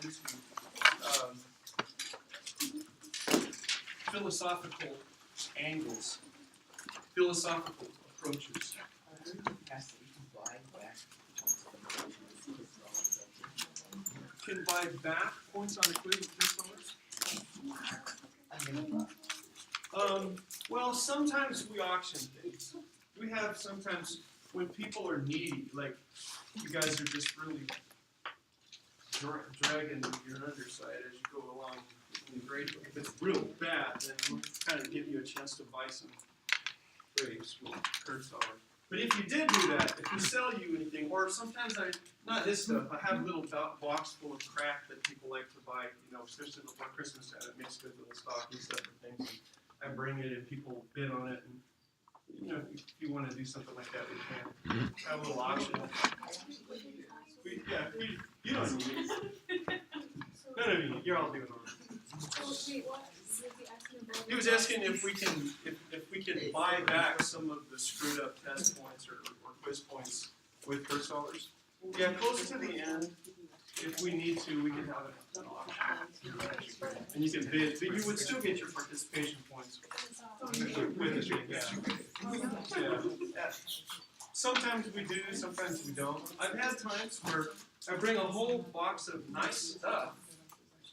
into philosophical angles, philosophical approaches. Can buy back points on a quiz with $10? Well, sometimes we auction things. We have sometimes when people are needy, like you guys are just really dragging your underside as you go along in the grade book. If it's real bad, then we'll kind of give you a chance to buy some grapes with Kurt's dollar. But if you did do that, if we sell you anything, or sometimes not this stuff, I have a little box full of crap that people like to buy, especially before Christmas time. It makes good little stocking stuff and things. And I bring it and people bid on it. And, if you want to do something like that, we can. Have a little auction. You don't need it. None of you, you're all doing all right. He was asking if we can buy back some of the screwed up test points or quiz points with Kurt's dollars. Yeah, close to the end, if we need to, we can have an auction. And you can bid, but you would still get your participation points with it. Yeah. Sometimes we do, sometimes we don't. I've had times where I bring a whole box of nice stuff.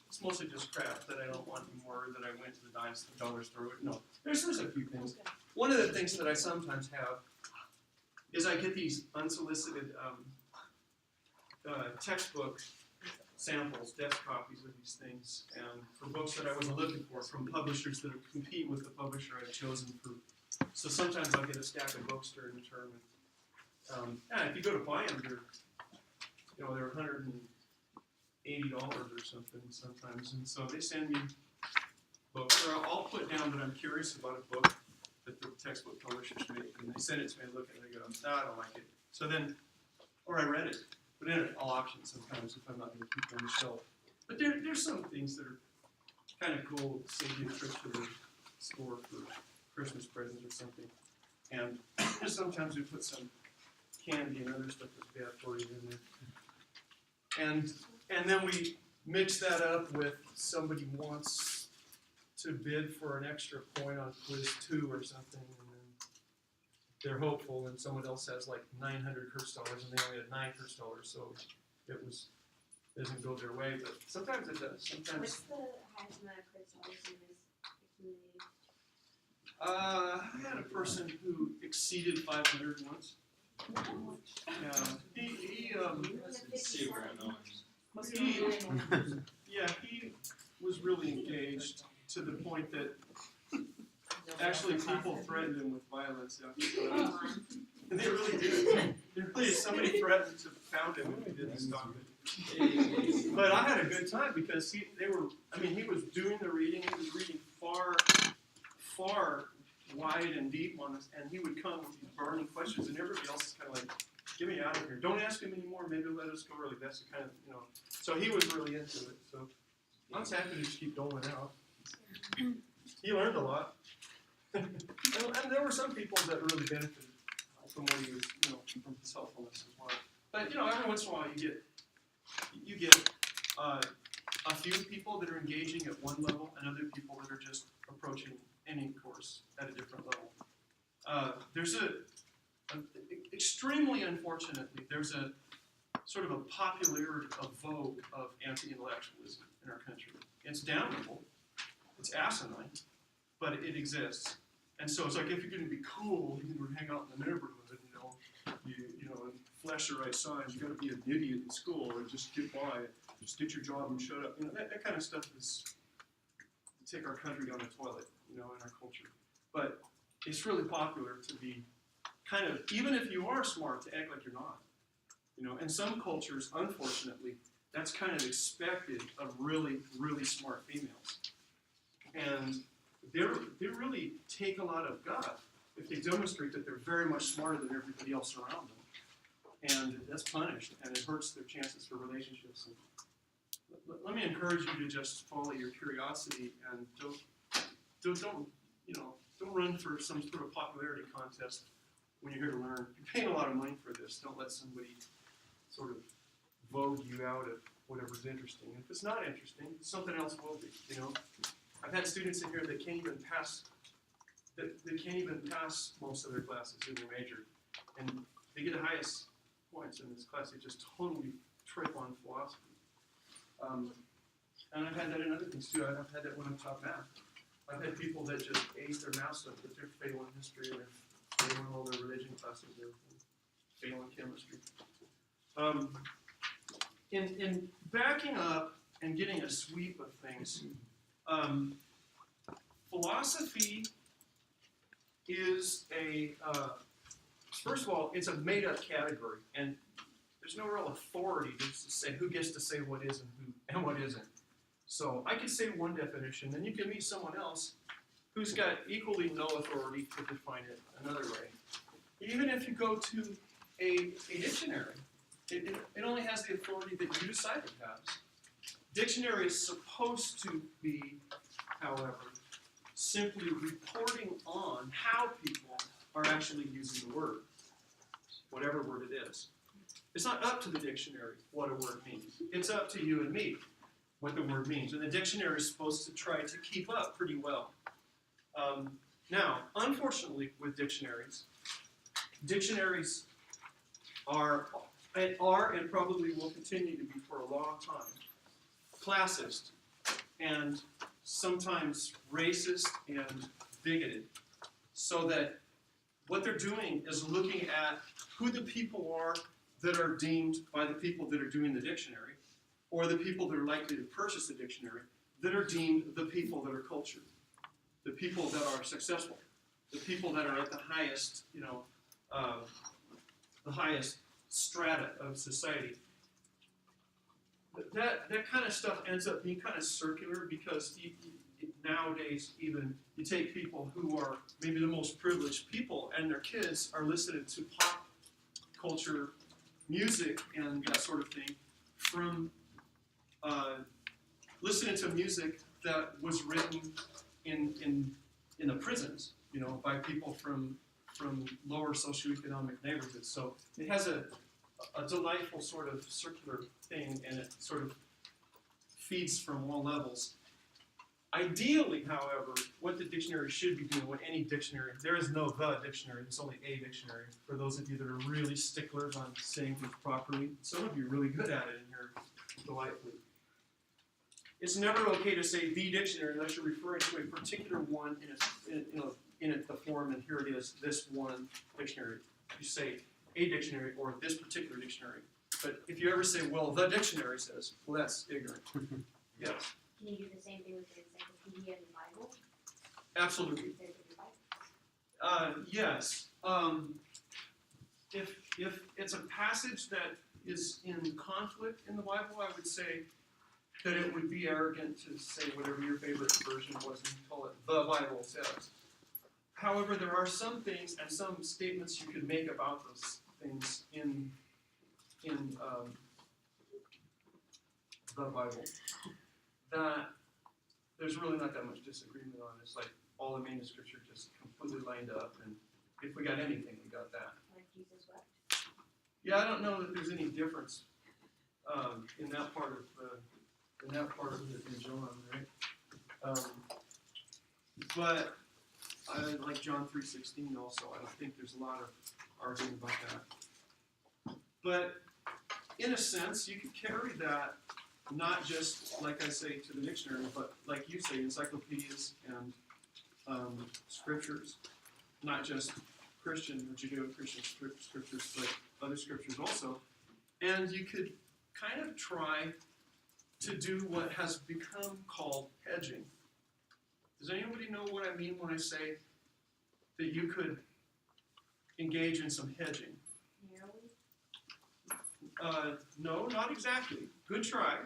It's mostly just crap that I don't want anymore, that I went to the dollar store with. No, there's a few things. One of the things that I sometimes have is I get these unsolicited textbook samples, desk copies of these things, and for books that I wasn't looking for, from publishers that compete with the publisher I've chosen for. So sometimes I'll get a stack of books during the term. And, if you go to buy them, they're $180 or something sometimes, and so they send me books, or I'll put down that I'm curious about a book that the textbook publishers make, and they send it to me, I look at it, and I go, no, I don't like it. So then, or I read it, but then I'll auction sometimes if I'm not going to keep it on the shelf. But there's some things that are kind of cool, save you a trip to the store for Christmas presents or something. And just sometimes we put some candy and other stuff that's bad for you in there. And then we mix that up with somebody wants to bid for an extra point on quiz 2 or something, and then they're hopeful, and someone else has like 900 Kurtz dollars, and they only had 9 Kurtz dollars, so it doesn't go their way. But sometimes it does. Sometimes. What's the highest amount of Kurtz dollars in this community? I had a person who exceeded 500 once. Yeah, he was really engaged to the point that actually people threatened him with violence after. They really did. Somebody threatened to pound him if he didn't stop it. But I had a good time because he was doing the reading. He was reading far wide and deep on us, and he would come with these burning questions, and everybody else is kind of like, get me out of here. Don't ask him anymore. Maybe let us go early. That's the kind of, So he was really into it. So I was happy to just keep doling out. He learned a lot. and there were some people that really benefited from what he was, from his helpfulness as well. But, every once in a while you get a few people that are engaging at one level and other people that are just approaching any course at a different level. There's extremely unfortunately, there's a sort of a popularity, a vogue of anti-intellectualism in our country. It's damnable, it's asinine, but it exists. And so it's like, if you're going to be cool, you can hang out in the neighborhood, and flash the right signs. You got to be an idiot in school, or just get by, just get your job and shut up. That kind of stuff is to take our country down the toilet, in our culture. But it's really popular to be kind of, even if you are smart, to act like you're not. In some cultures, unfortunately, that's kind of expected of really, really smart females. And they really take a lot of gut if they demonstrate that they're very much smarter than everybody else around them. And that's punished, and it hurts their chances for relationships. And let me encourage you to just follow your curiosity, and don't run for some sort of popularity contest when you're here to learn. You're paying a lot of money for this. Don't let somebody sort of vogue you out of whatever's interesting. If it's not interesting, something else will be, you know. I've had students in here that can't even pass most of their classes in their major. And they get the highest points in this class. They just totally trip on philosophy. And I've had that in other things too. I've had that when I've taught math. I've had people that just ace their math stuff, but they're failing history, or they're failing all their religion classes, and failing chemistry. In backing up and getting a sweep of things, philosophy is first of all, it's a made-up category, and there's no real authority to say who gets to say what is and what isn't. So I could say one definition, then you can meet someone else who's got equally no authority to define it another way. Even if you go to a dictionary, it only has the authority that you decide it has. Dictionary is supposed to be, however, simply reporting on how people are actually using the word, whatever word it is. It's not up to the dictionary what a word means. It's up to you and me what the word means. And the dictionary is supposed to try to keep up pretty well. Now, unfortunately, with dictionaries are and probably will continue to be for a long time classist and sometimes racist and bigoted, so that what they're doing is looking at who the people are that are deemed by the people that are doing the dictionary, or the people that are likely to purchase the dictionary, that are deemed the people that are cultured, the people that are successful, the people that are at the highest, the highest strata of society. That kind of stuff ends up being kind of circular, because nowadays even you take people who are maybe the most privileged people, and their kids are listening to pop culture music and that sort of thing from listening to music that was written in the prisons, by people from lower socioeconomic neighborhoods. So it has a delightful sort of circular thing, and it sort of feeds from all levels. Ideally, however, what the dictionary should be doing, what any dictionary, there is no the dictionary, there's only a dictionary. For those of you that are really sticklers on saying things properly, some of you are really good at it in here, delightfully. It's never okay to say the dictionary unless you're referring to a particular one in the form, and here it is, this one dictionary. You say a dictionary or this particular dictionary. But if you ever say, well, the dictionary says, well, that's ignorant. Yes. Can you do the same thing with the encyclopedia and the Bible? Absolutely. Yes. If it's a passage that is in conflict in the Bible, I would say that it would be arrogant to say whatever your favorite version was and call it the Bible says. However, there are some things and some statements you could make about those things in the Bible that there's really not that much disagreement on. It's like all the main scripture just completely lined up, and if we got anything, we got that. Like Jesus wept. Yeah, I don't know that there's any difference in that part of it in John, right? But I like John 3:16 also. I don't think there's a lot of arguing about that. But in a sense, you could carry that not just, like I say, to the dictionary, but like you say, encyclopedias and scriptures, not just Christian or Judeo-Christian scriptures, but other scriptures also. And you could kind of try to do what has become called hedging. Does anybody know what I mean when I say that you could engage in some hedging? No, not exactly. Good try.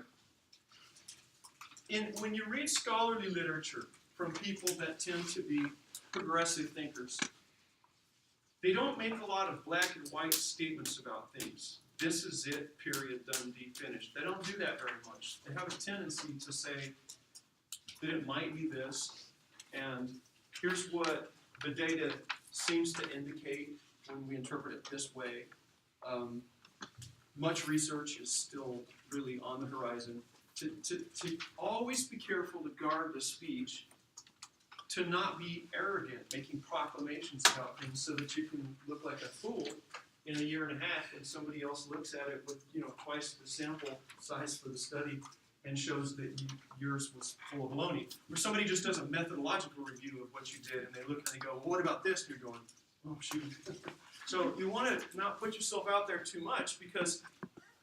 When you read scholarly literature from people that tend to be progressive thinkers, they don't make a lot of black and white statements about things. This is it, period, done, deep, finished. They don't do that very much. They have a tendency to say that it might be this, and here's what the data seems to indicate when we interpret it this way. Much research is still really on the horizon. To always be careful to guard the speech, to not be arrogant, making proclamations about things so that you can look like a fool in a year and a half when somebody else looks at it with twice the sample size for the study and shows that yours was full of baloney. Or somebody just does a methodological review of what you did and they look and they go, well, what about this? And you're going, oh shoot. So you want to not put yourself out there too much because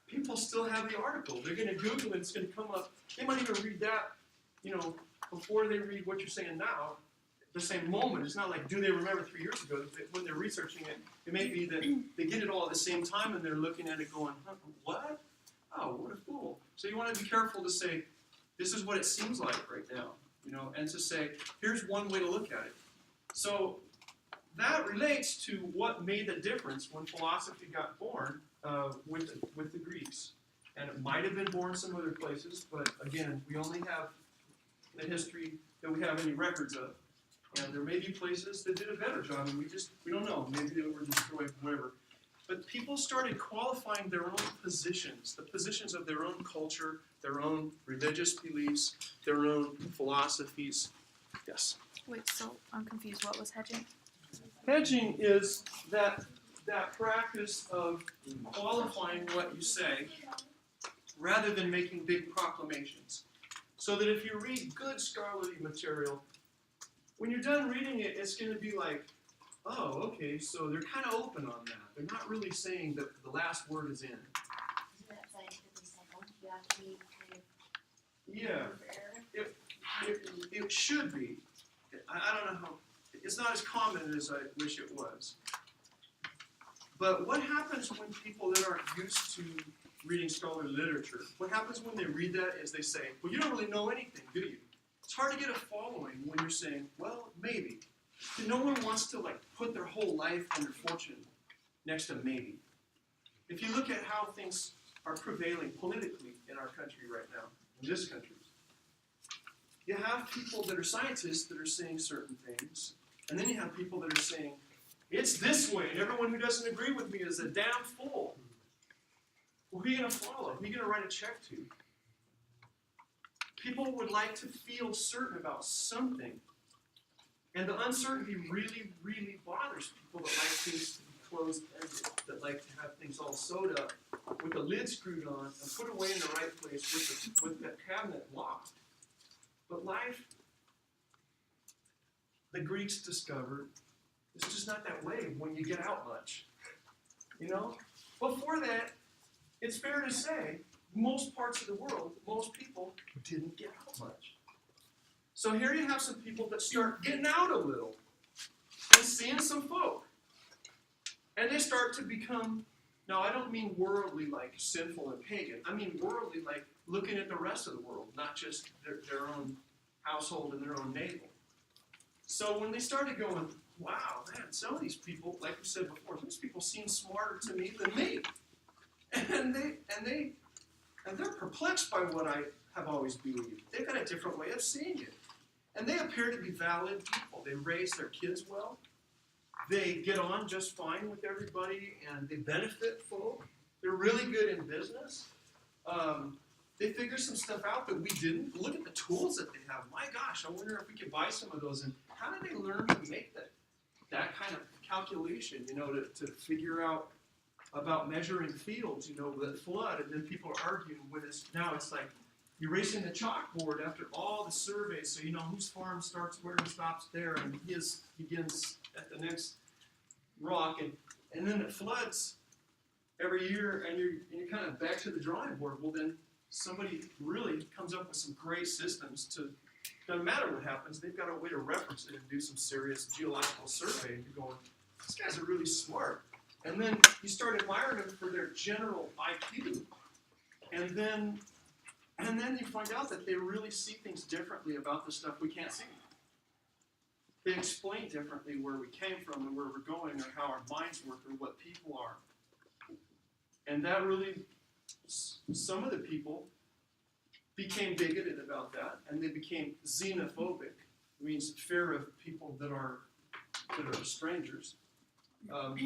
people still have the article. They're going to Google it. It's going to come up. They might even read that, before they read what you're saying now. The same moment. It's not like, do they remember 3 years ago? When they're researching it, it may be that they get it all at the same time and they're looking at it going, huh, what? Oh, what a fool. So you want to be careful to say, this is what it seems like right now, and to say, here's one way to look at it. So that relates to what made the difference when philosophy got born with the Greeks. And it might have been born some other places, but again, we only have the history that we have any records of. And there may be places that did a better job, and we don't know. Maybe they were destroyed, whatever. But people started qualifying their own positions, the positions of their own culture, their own religious beliefs, their own philosophies. Yes? Wait, so I'm confused. What was hedging? Hedging is that practice of qualifying what you say rather than making big proclamations. So that if you read good scholarly material, when you're done reading it, it's going to be like, oh, okay, so they're kind of open on that. They're not really saying that the last word is in. Isn't that scientifically settled? You have to be kind of Yeah, it should be. I don't know how, it's not as common as I wish it was. But what happens when people that aren't used to reading scholarly literature, what happens when they read that is they say, well, you don't really know anything, do you? It's hard to get a following when you're saying, well, maybe. No one wants to put their whole life and their fortune next to maybe. If you look at how things are prevailing politically in our country right now, in this country, you have people that are scientists that are saying certain things, and then you have people that are saying, it's this way, and everyone who doesn't agree with me is a damn fool. Well, who are you going to follow? Who are you going to write a check to? People would like to feel certain about something. And the uncertainty really, really bothers people that like things to be closed-ended, that like to have things all sewed up, with the lid screwed on, and put away in the right place with that cabinet locked. But life, the Greeks discovered, it's just not that way when you get out much. Before that, it's fair to say, most parts of the world, most people didn't get out much. So here you have some people that start getting out a little and seeing some folk. And they start to become, now I don't mean worldly like sinful and pagan. I mean worldly like looking at the rest of the world, not just their own household and their own navel. So when they started going, wow, man, some of these people, like we said before, these people seem smarter to me than me. And they're perplexed by what I have always believed. They've got a different way of seeing it. And they appear to be valid people. They raise their kids well. They get on just fine with everybody, and they benefit folk. They're really good in business. They figure some stuff out that we didn't. Look at the tools that they have. My gosh, I wonder if we could buy some of those. And how did they learn to make that kind of calculation, to figure out about measuring fields, with flood, and then people are arguing when it's like erasing the chalkboard after all the surveys, so you know whose farm starts where and stops there, and his begins at the next rock, and then it floods every year, and you're kind of back to the drawing board. Well, then somebody really comes up with some great systems to, doesn't matter what happens, they've got a way to reference it and do some serious geological survey, and you're going, these guys are really smart. And then you start admiring them for their general IQ. And then you find out that they really see things differently about the stuff we can't see. They explain differently where we came from and where we're going, or how our minds work, or what people are. And that really, some of the people became bigoted about that, and they became xenophobic. It means fear of people that are strangers,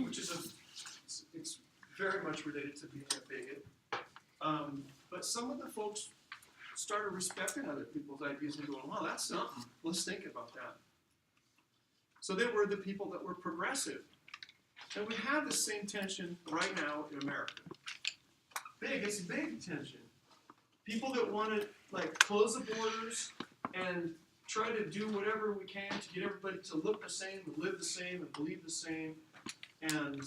which is it's very much related to being a bigot. But some of the folks started respecting other people's ideas and going, wow, that's something. Let's think about that. So they were the people that were progressive. And we have the same tension right now in America. It's big tension. People that want to close the borders and try to do whatever we can to get everybody to look the same and live the same and believe the same. And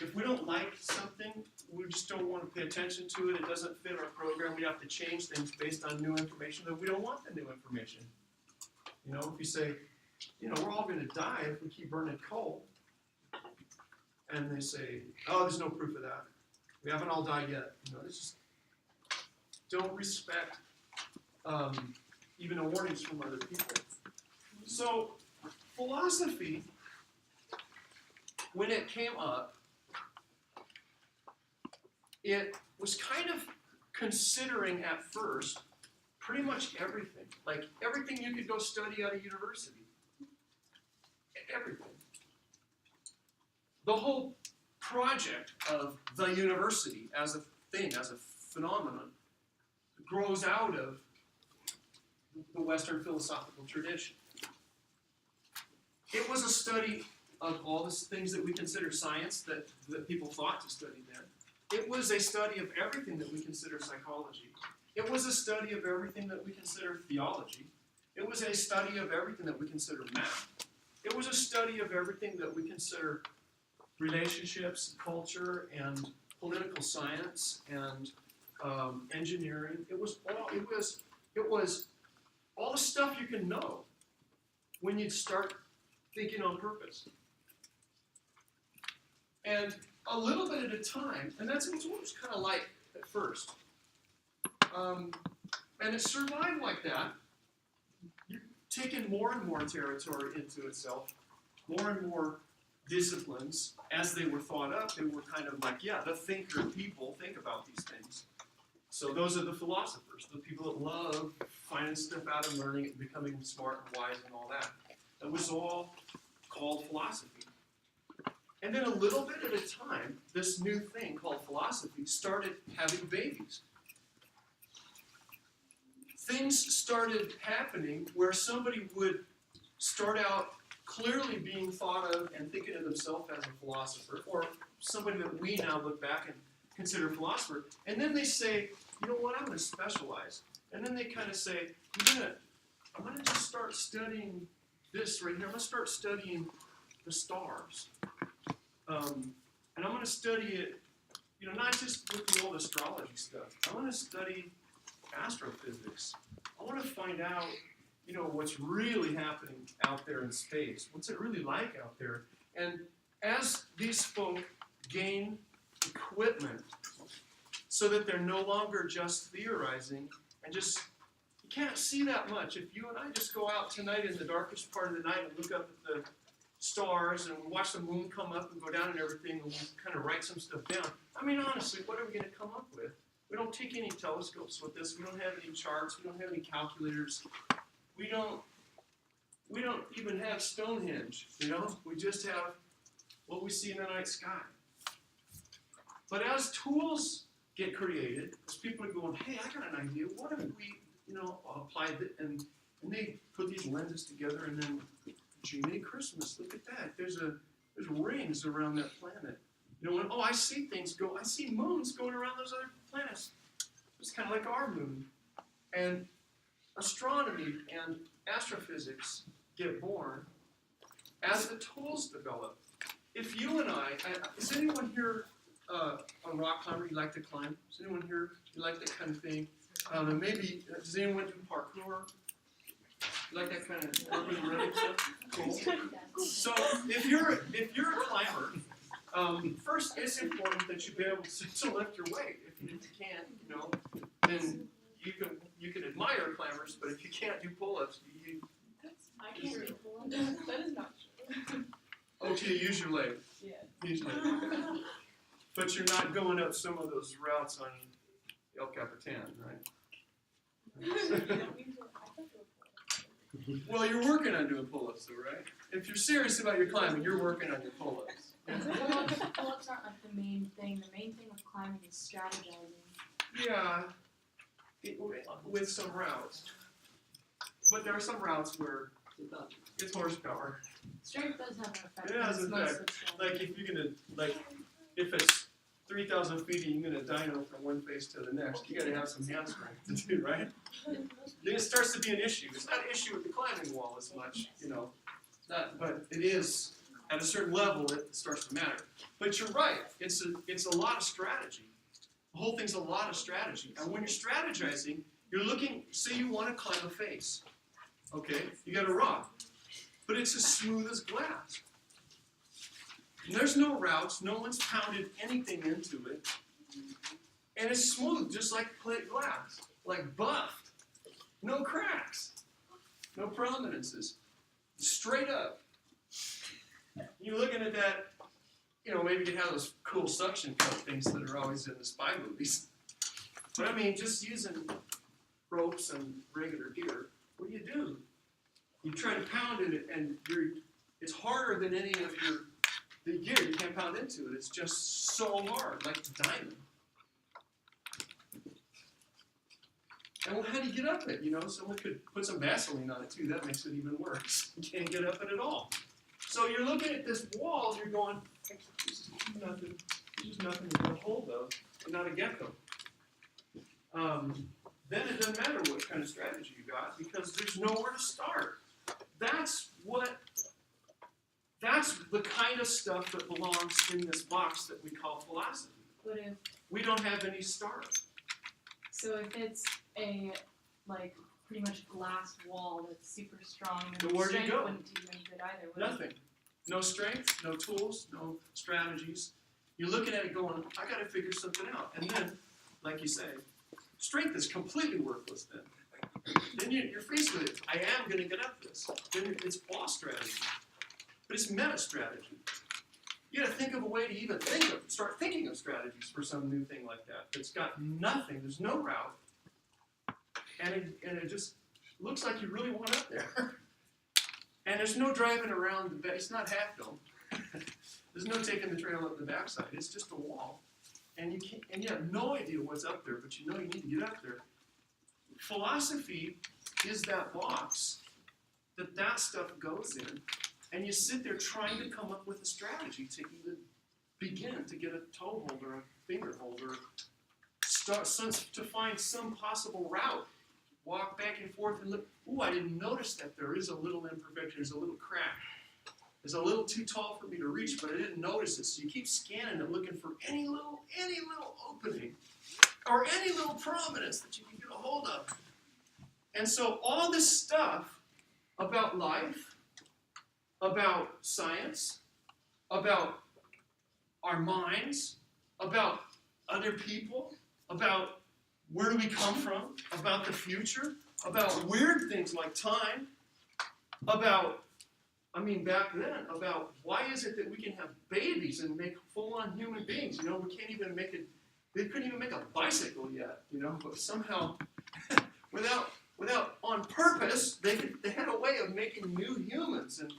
if we don't like something, we just don't want to pay attention to it. It doesn't fit our program. We have to change things based on new information, but we don't want the new information. If you say, we're all going to die if we keep burning coal, and they say, oh, there's no proof of that. We haven't all died yet. It's just don't respect even the warnings from other people. So philosophy, when it came up, it was kind of considering at first pretty much everything. Like everything you could go study at a university. Everything. The whole project of the university as a thing, as a phenomenon, grows out of the Western philosophical tradition. It was a study of all the things that we consider science that people thought to study then. It was a study of everything that we consider psychology. It was a study of everything that we consider theology. It was a study of everything that we consider math. It was a study of everything that we consider relationships, culture, and political science, and engineering. It was all the stuff you can know when you start thinking on purpose. And a little bit at a time, and that's what it was kind of like at first. And it survived like that. You're taking more and more territory into itself, more and more disciplines. As they were thought up, they were kind of like, yeah, the thinker people think about these things. So those are the philosophers, the people that love finding stuff out and learning and becoming smart and wise and all that. That was all called philosophy. And then a little bit at a time, this new thing called philosophy started having babies. Things started happening where somebody would start out clearly being thought of and thinking of themselves as a philosopher, or somebody that we now look back and consider a philosopher, and then they say, you know what, I'm going to specialize. And then they kind of say, I'm going to just start studying this right here. I'm going to start studying the stars. And I'm going to study it, not just with the old astrology stuff. I want to study astrophysics. I want to find out, what's really happening out there in space. What's it really like out there? And as these folk gain equipment so that they're no longer just theorizing and just, you can't see that much. If you and I just go out tonight in the darkest part of the night and look up at the stars and watch the moon come up and go down and everything, and we kind of write some stuff down. I mean, honestly, what are we going to come up with? We don't take any telescopes with us. We don't have any charts. We don't have any calculators. We don't even have Stonehenge, We just have what we see in the night sky. But as tools get created, as people are going, hey, I got an idea. What if we, apply it, and they put these lenses together, and then Jiminy Christmas, look at that. There's rings around that planet. I see I see moons going around those other planets. It's kind of like our moon. And astronomy and astrophysics get born as the tools develop. If you and I is anyone here a rock climber? You like to climb? Is anyone here, you like that kind of thing? Maybe, does anyone do parkour? You like that kind of urban running stuff? Cool. So if you're a climber, first it's important that you be able to lift your weight. If you can't, then you can admire climbers, but if you can't do pull-ups, I can't do pull-ups. That is not true. Oh, so you use your legs. Yeah. Use your legs. But you're not going up some of those routes on El Capitan, right? Well, you're working on doing pull-ups, though, right? If you're serious about your climbing, you're working on your pull-ups. Pull-ups aren't like the main thing. The main thing with climbing is strategizing. Yeah, with some routes. But there are some routes where it's horsepower. Strength does have an effect. It has but it's an mostly effect. strength. Like if you're gonna, like, if it's 3,000 feet and you're gonna dyno from one face to the next, you gotta have some hand strength to do, right? Then it starts to be an issue. It's not an issue with the climbing wall as much, you know. It's not, but it is, at a certain level, it starts to matter. But you're right, it's a lot of strategy. The whole thing's a lot of strategy. And when you're strategizing, you're looking, say you want to climb a face. Okay, you got a rock. But it's as smooth as glass. And there's no routes, no one's pounded anything into it. And it's smooth, just like plate glass, like buffed. No cracks, no prominences, straight up. You're looking at that, you know, maybe you have those cool suction cup things that are always in the spy movies. But I mean, just using ropes and regular gear, what do? You try to pound it, and it's harder than any of the gear. You can't pound into it. It's just so hard, like diamond. And well, how do you get up it? You know, someone could put some Vaseline on it too. That makes it even worse. You can't get up it at all. So you're looking at this wall, and you're going, there's nothing to get a hold of, and not a gecko. Then it doesn't matter what kind of strategy you got, because there's nowhere to start. That's the kind of stuff that belongs in this box that we call philosophy. But if We don't have any start. so, if it's a like pretty much glass wall that's super strong, Then then where do you strength go? wouldn't do you any good either. Would it? Nothing. No strength, no tools, no strategies. You're looking at it going, I got to figure something out. And then, like you say, strength is completely worthless then. Then you're faced with it. I am going to get up this. Then it's boss strategy. But it's meta strategy. You got to think of a way to even start thinking of strategies for some new thing like that. It's got nothing. There's no route. And it just looks like you really want up there. And there's no driving around the back. It's not half dome. There's no taking the trail up the backside. It's just a wall. And you have no idea what's up there, but you know you need to get up there. Philosophy is that box that stuff goes in, and you sit there trying to come up with a strategy to even begin to get a toe hold or a finger hold or to find some possible route. Walk back and forth and look. Ooh, I didn't notice that there is a little imperfection. There's a little crack. It's a little too tall for me to reach, but I didn't notice it. So you keep scanning it, looking for any little opening or any little prominence that you can get a hold of. And so all this stuff about life, about science, about our minds, about other people, about where do we come from, about the future, about weird things like time, about, back then, about why is it that we can have babies and make full-on human beings? You know, we can't even make it, they couldn't even make a bicycle yet, you know, but somehow, without on purpose, they had a way of making new humans, and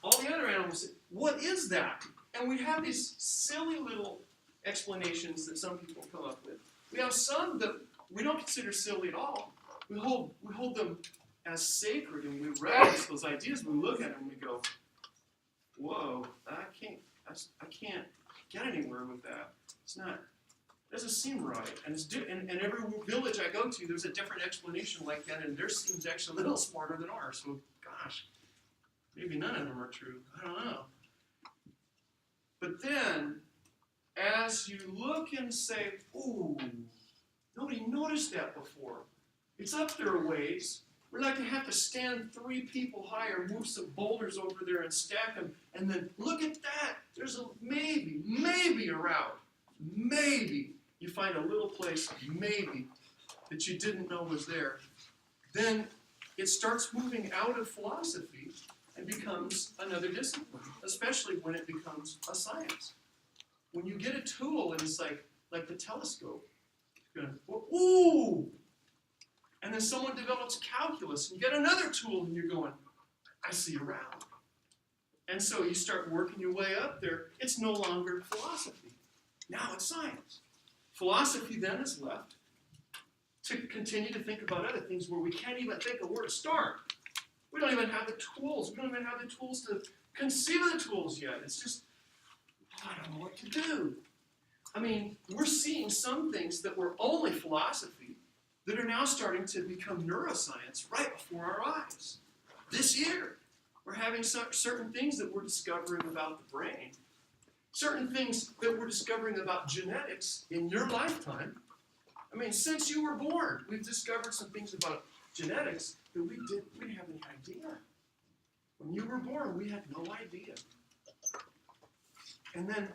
all the other animals said, what is that? And we have these silly little explanations that some people come up with. We have some that we don't consider silly at all. We hold them as sacred, and we reverence those ideas. We look at them and we go, whoa, I can't get anywhere with that. It doesn't seem right. And and every village I go to, there's a different explanation like that, and theirs seems actually a little smarter than ours. So, gosh, maybe none of them are true. I don't know. But then, as you look and say, ooh, nobody noticed that before. It's up there a ways. We're like to have to stand 3 people higher, move some boulders over there and stack them, and then look at that. There's maybe a route. Maybe you find a little place, maybe, that you didn't know was there. Then it starts moving out of philosophy and becomes another discipline, especially when it becomes a science. When you get a tool and it's like the telescope, you're going, ooh! And then someone develops calculus, and you get another tool, and you're going, I see a route. And so you start working your way up there. It's no longer philosophy. Now it's science. Philosophy then is left, to continue to think about other things where we can't even think of where to start. We don't even have the tools. We don't even have the tools to conceive of the tools yet. It's just, I don't know what to do. I mean, we're seeing some things that were only philosophy that are now starting to become neuroscience right before our eyes. This year, we're having certain things that we're discovering about the brain, certain things that we're discovering about genetics in your lifetime. I mean, since you were born, we've discovered some things about genetics that we didn't have any idea. When you were born, we had no idea. And then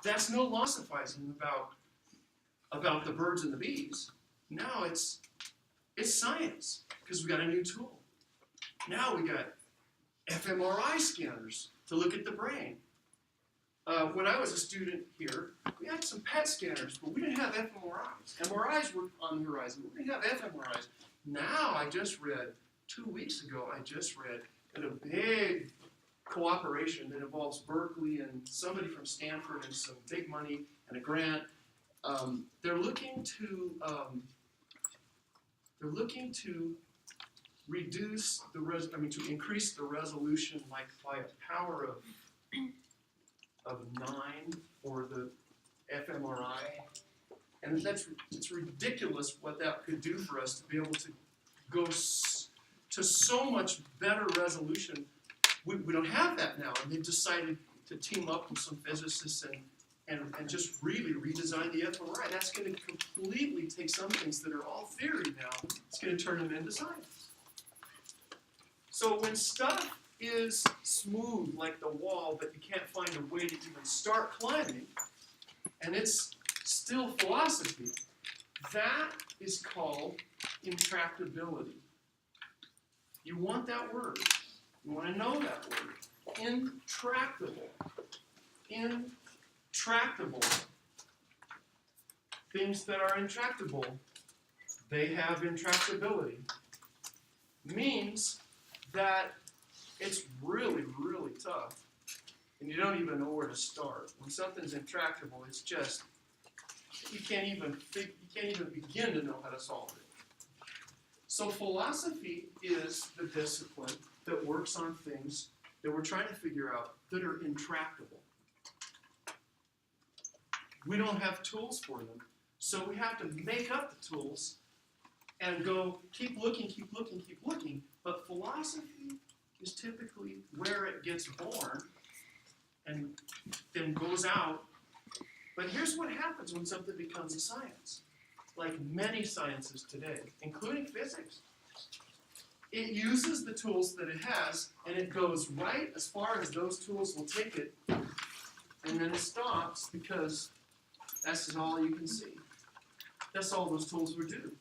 that's no philosophizing about the birds and the bees. Now it's science, because we got a new tool. Now we got fMRI scanners to look at the brain. When I was a student here, we had some PET scanners, but we didn't have fMRIs. MRIs were on the horizon, but we didn't have fMRIs. Now, I just read, 2 weeks ago, that a big cooperation that involves Berkeley and somebody from Stanford and some big money and a grant. They're looking to reduce to increase the resolution like by a power of 9 for the fMRI. And it's ridiculous what that could do for us to be able to go to so much better resolution. We don't have that now, and they've decided to team up with some physicists and just really redesign the fMRI. That's going to completely take some things that are all theory now, it's going to turn them into science. So when stuff is smooth like the wall, but you can't find a way to even start climbing, and it's still philosophy, that is called intractability. You want that word. You want to know that word. Intractable. Intractable. Things that are intractable, they have intractability. Means that it's really, really tough, and you don't even know where to start. When something's intractable, it's just, you can't even begin to know how to solve it. So philosophy is the discipline that works on things that we're trying to figure out that are intractable. We don't have tools for them, so we have to make up the tools and go, keep looking, keep looking, keep looking. But philosophy is typically where it gets born and then goes out. But here's what happens when something becomes a science. Like many sciences today, including physics, it uses the tools that it has, and it goes right as far as those tools will take it, and then it stops because that's all you can see. That's all those tools would do.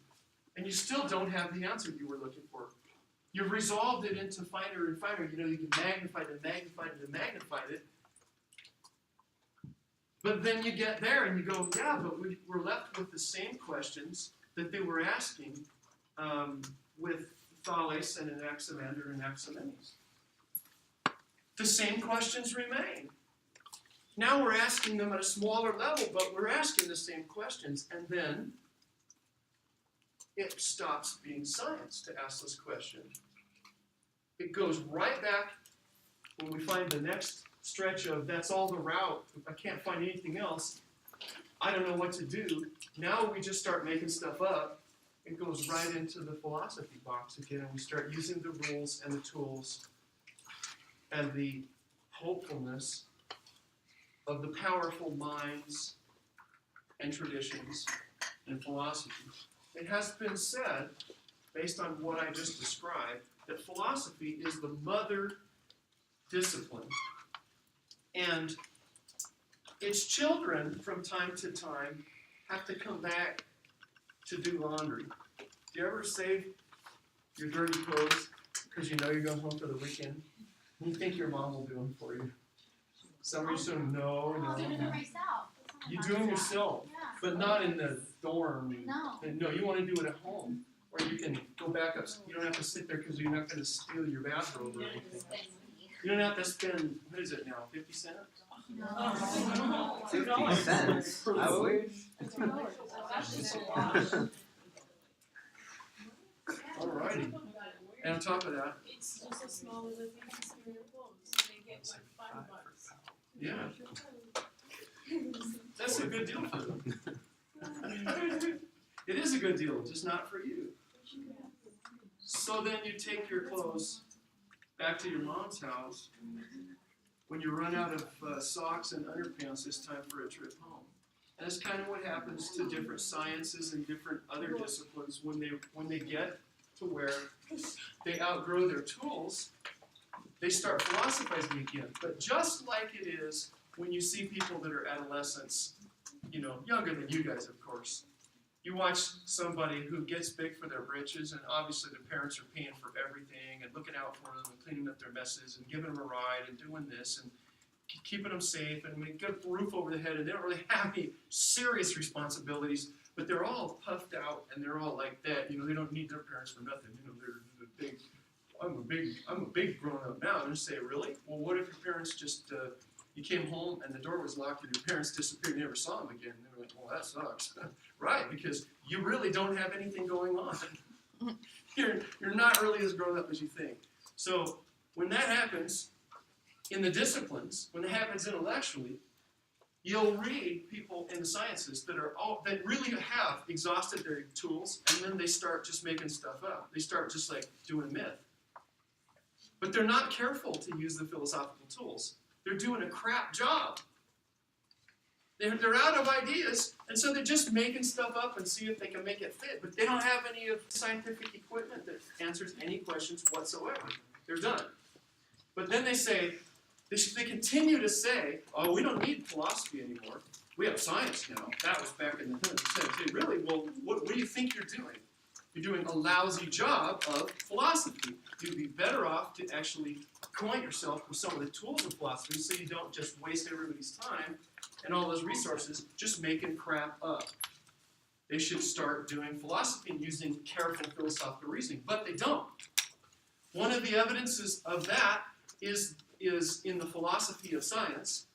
And you still don't have the answer you were looking for. You've resolved it into finer and finer. You can magnify it and magnify it and magnify it. But then you get there and you go, yeah, but we're left with the same questions that they were asking with Thales and Anaximander and Anaximenes. The same questions remain. Now we're asking them at a smaller level, but we're asking the same questions. And then it stops being science to ask this question. It goes right back when we find the next stretch of that's all the route, I can't find anything else, I don't know what to do. Now we just start making stuff up. It goes right into the philosophy box again, and we start using the rules and the tools and the hopefulness of the powerful minds and traditions in philosophy. It has been said, based on what I just described, that philosophy is the mother discipline. And its children, from time to time, have to come back to do laundry. Do you ever save your dirty clothes because you know you're going home for the weekend? And you think your mom will do them for you. Some of you say, no. I'll do them myself. You do them yourself, Yeah. but not in the dorm. No. No, you want to do it at home, where you can go back up. You don't have to sit there because you're not going to steal your bathrobe or anything. You don't have to spend, what is it now, 50 cents? No. 50 cents. I wish. writing. And on top of that, It's just a small little thing in your clothes, and they get like $5. yeah, that's a good deal for them. It is a good deal, just not for you. So then you take your clothes back to your mom's house when you run out of socks and underpants. It's time for a trip home. And that's kind of what happens to different sciences and different other disciplines when they get to where they outgrow their tools. They start philosophizing again. But just like it is when you see people that are adolescents, younger than you guys, of course. You watch somebody who gets big for their britches, and obviously the parents are paying for everything and looking out for them and cleaning up their messes and giving them a ride and doing this and keeping them safe and get a roof over the head, and they don't really have any serious responsibilities, but they're all puffed out and they're all like that. They don't need their parents for nothing. They're big. I'm a big grown up now. And you say, really? Well, what if your parents just you came home and the door was locked and your parents disappeared and you never saw them again? And they were like, well, that sucks. Right, because you really don't have anything going on. You're not really as grown up as you think. So when that happens in the disciplines, when it happens intellectually, you'll read people in the sciences that really have exhausted their tools, and then they start just making stuff up. They start just like doing myth. But they're not careful to use the philosophical tools. They're doing a crap job. They're out of ideas, and so they're just making stuff up and see if they can make it fit. But they don't have any of the scientific equipment that answers any questions whatsoever. They're done. But then they continue to say, oh, we don't need philosophy anymore. We have science now. That was back in the 100%. Really? Well, what do you think you're doing? You're doing a lousy job of philosophy. You'd be better off to actually acquaint yourself with some of the tools of philosophy so you don't just waste everybody's time and all those resources just making crap up. They should start doing philosophy and using careful philosophical reasoning, but they don't. One of the evidences of that is in the philosophy of science,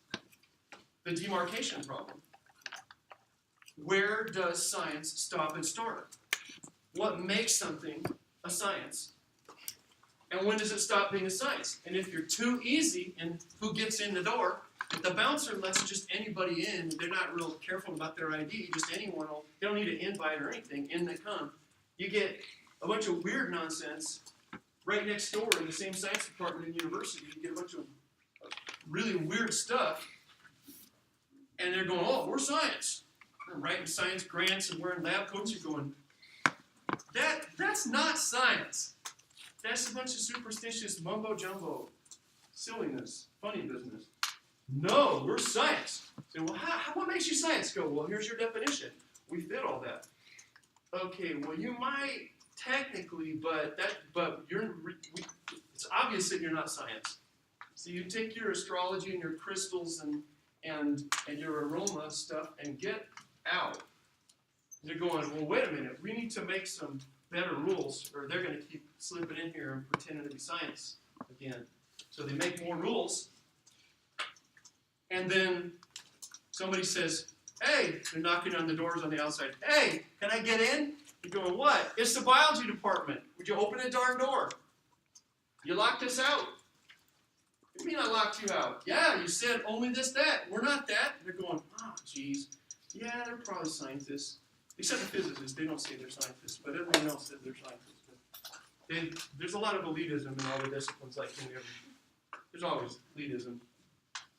the demarcation problem. Where does science stop and start? What makes something a science? And when does it stop being a science? And if you're too easy in who gets in the door, if the bouncer lets just anybody in, they're not real careful about their ID, just anyone they don't need an invite or anything, in they come. You get a bunch of weird nonsense right next door in the same science department in university. You get a bunch of really weird stuff, and they're going, oh, we're science. I'm writing science grants and wearing lab coats. You're going, that's not science. That's a bunch of superstitious mumbo-jumbo silliness, funny business. No, we're science. Say, well, what makes you science? Go, well, here's your definition. We fit all that. Okay, well, you might technically, but it's obvious that you're not science. So you take your astrology and your crystals and your aroma stuff and get out. They're going, well, wait a minute. We need to make some better rules, or they're going to keep slipping in here and pretending to be science again. So they make more rules, and then somebody says, hey, they're knocking on the doors on the outside. Hey, can I get in? You're going, what? It's the biology department. Would you open the darn door? You locked us out. What do you mean I locked you out? Yeah, you said only this, that. We're not that. And they're going, oh, geez. Yeah, they're probably scientists. Except the physicists, they don't say they're scientists, but everyone else says they're scientists. There's a lot of elitism in all the disciplines, like in every. There's always elitism.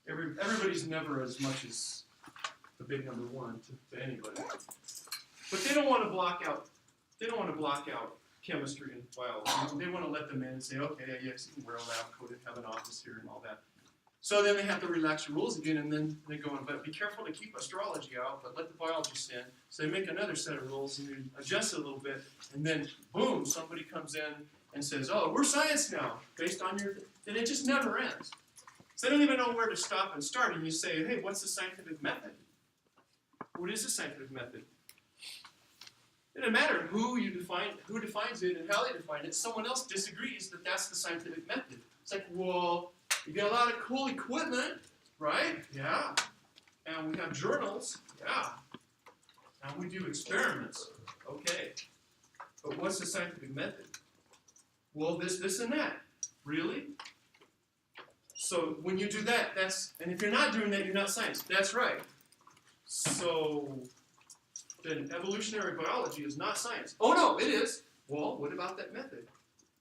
Everybody's never as much as the big number one to anybody. But they don't want to block out. They don't want to block out chemistry and biology. They want to let them in and say, okay, yes, you can wear a lab coat and have an office here and all that. So then they have to relax the rules again, and then they go, but be careful to keep astrology out, but let the biologists in. So they make another set of rules and they adjust it a little bit, and then boom, somebody comes in and says, oh, we're science now, based on your, and it just never ends. So they don't even know where to stop and start, and you say, hey, what's the scientific method? What is the scientific method? It doesn't matter who defines it and how they define it. Someone else disagrees that that's the scientific method. It's like, well, you got a lot of cool equipment, right? Yeah. And we have journals. Yeah. And we do experiments. Okay. But what's the scientific method? Well, this, and that. Really? So when you do that, and if you're not doing that, you're not science. That's right. So then evolutionary biology is not science. Oh no, it is. Well, what about that method?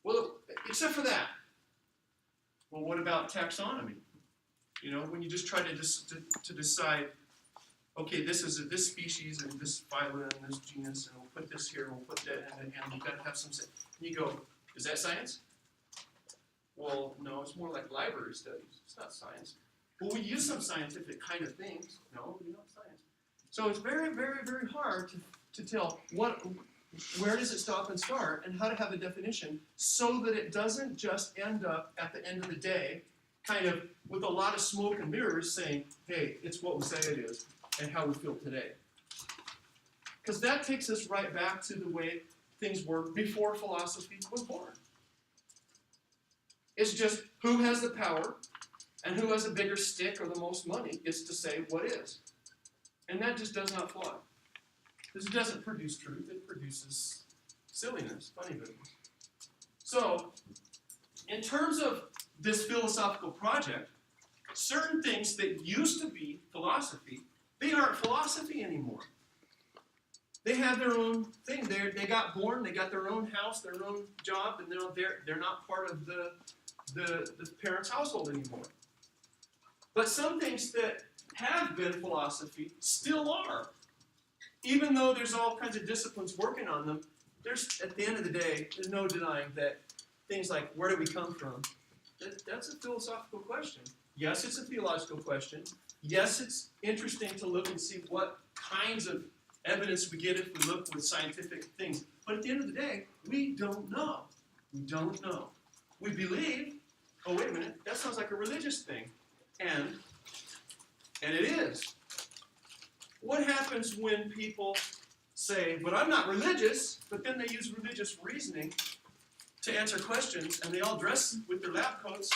Well, except for that. Well, what about taxonomy? You know, when you just try to decide, okay, this is this species and this phylum and this genus, and we'll put this here and we'll put that, and you've got to have some. And you go, is that science? Well, no, it's more like library studies. It's not science. Well, we use some scientific kind of things. No, we're not science. So it's very, very, very hard to tell where does it stop and start, and how to have a definition so that it doesn't just end up at the end of the day kind of with a lot of smoke and mirrors saying, hey, it's what we say it is and how we feel today. Because that takes us right back to the way things were before philosophy was born. It's just who has the power and who has a bigger stick or the most money gets to say what is. And that just does not fly. This doesn't produce truth, it produces silliness, funny business. So, in terms of this philosophical project, certain things that used to be philosophy, they aren't philosophy anymore. They have their own thing. They got born, they got their own house, their own job, and they're not part of the parents' household anymore. But some things that have been philosophy still are. Even though there's all kinds of disciplines working on them, there's, at the end of the day, there's no denying that things like, where do we come from? That's a philosophical question. Yes, it's a theological question. Yes, it's interesting to look and see what kinds of evidence we get if we look with scientific things. But at the end of the day, we don't know. We don't know. We believe, oh, wait a minute, that sounds like a religious thing. And it is. What happens when people say, but I'm not religious, but then they use religious reasoning to answer questions, and they all dress with their lab coats,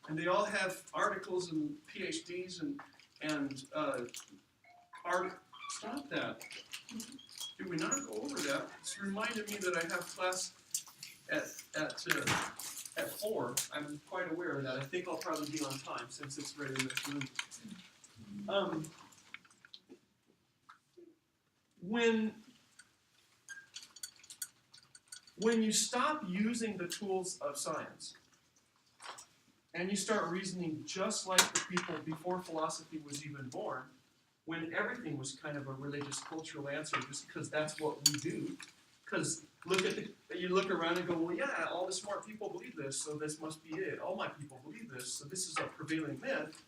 and they all have articles and PhDs and art. Stop that. Did we not go over that? It's reminded me that I have class at 4. I'm quite aware of that. I think I'll probably be on time since it's right in this room. When you stop using the tools of science and you start reasoning just like the people before philosophy was even born, when everything was kind of a religious cultural answer just because that's what we do, because you look around and go, well, yeah, all the smart people believe this, so this must be it. All my people believe this, so this is a prevailing myth.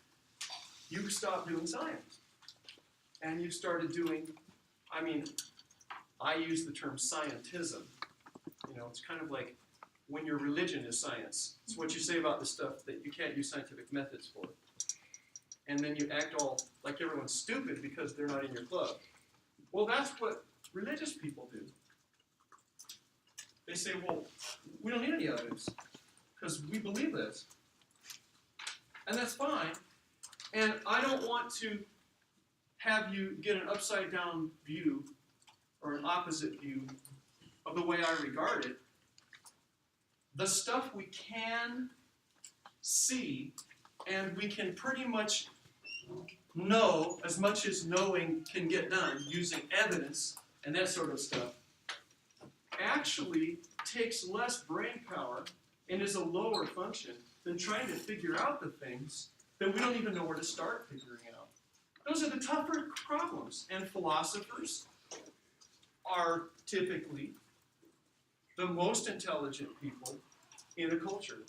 You stopped doing science. And you started doing, I use the term scientism. You know, it's kind of like when your religion is science. It's what you say about the stuff that you can't use scientific methods for. And then you act all like everyone's stupid because they're not in your club. Well, that's what religious people do. They say, well, we don't need any evidence because we believe this. And that's fine. And I don't want to have you get an upside down view or an opposite view of the way I regard it. The stuff we can see and we can pretty much know as much as knowing can get done using evidence and that sort of stuff actually takes less brain power and is a lower function than trying to figure out the things that we don't even know where to start figuring out. Those are the tougher problems, and philosophers are typically the most intelligent people in a culture.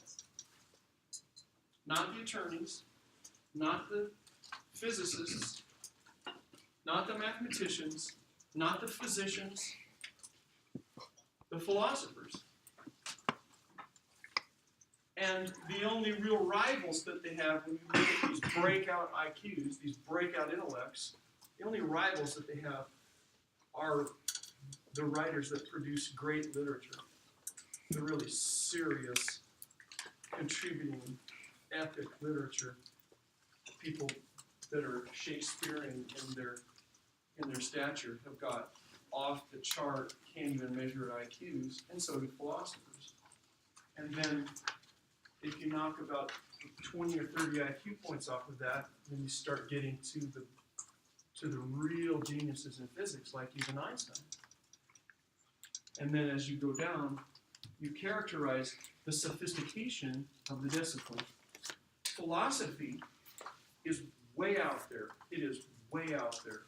Not the attorneys, not the physicists, not the mathematicians, not the physicians, the philosophers. And the only real rivals that they have when you look at these breakout IQs, these breakout intellects, the only rivals that they have are the writers that produce great literature, the really serious, contributing, epic literature, people that are Shakespearean in their stature have got off the chart, can't even measure IQs, and so do philosophers. And And then if you knock about 20 or 30 IQ points off of that, then you start getting to the real geniuses in physics, like even Einstein. And then as you go down, you characterize the sophistication of the discipline. Philosophy is way out there. It is way out there.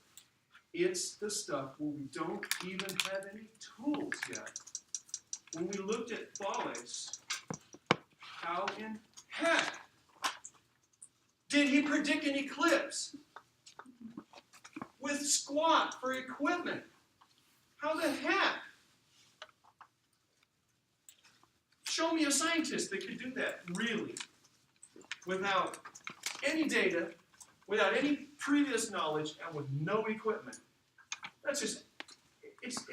It's the stuff where we don't even have any tools yet. When we looked at Thales, how in heck did he predict an eclipse with squat for equipment? How the heck? Show me a scientist that could do that, really, without any data, without any previous knowledge, and with no equipment. That's just, it's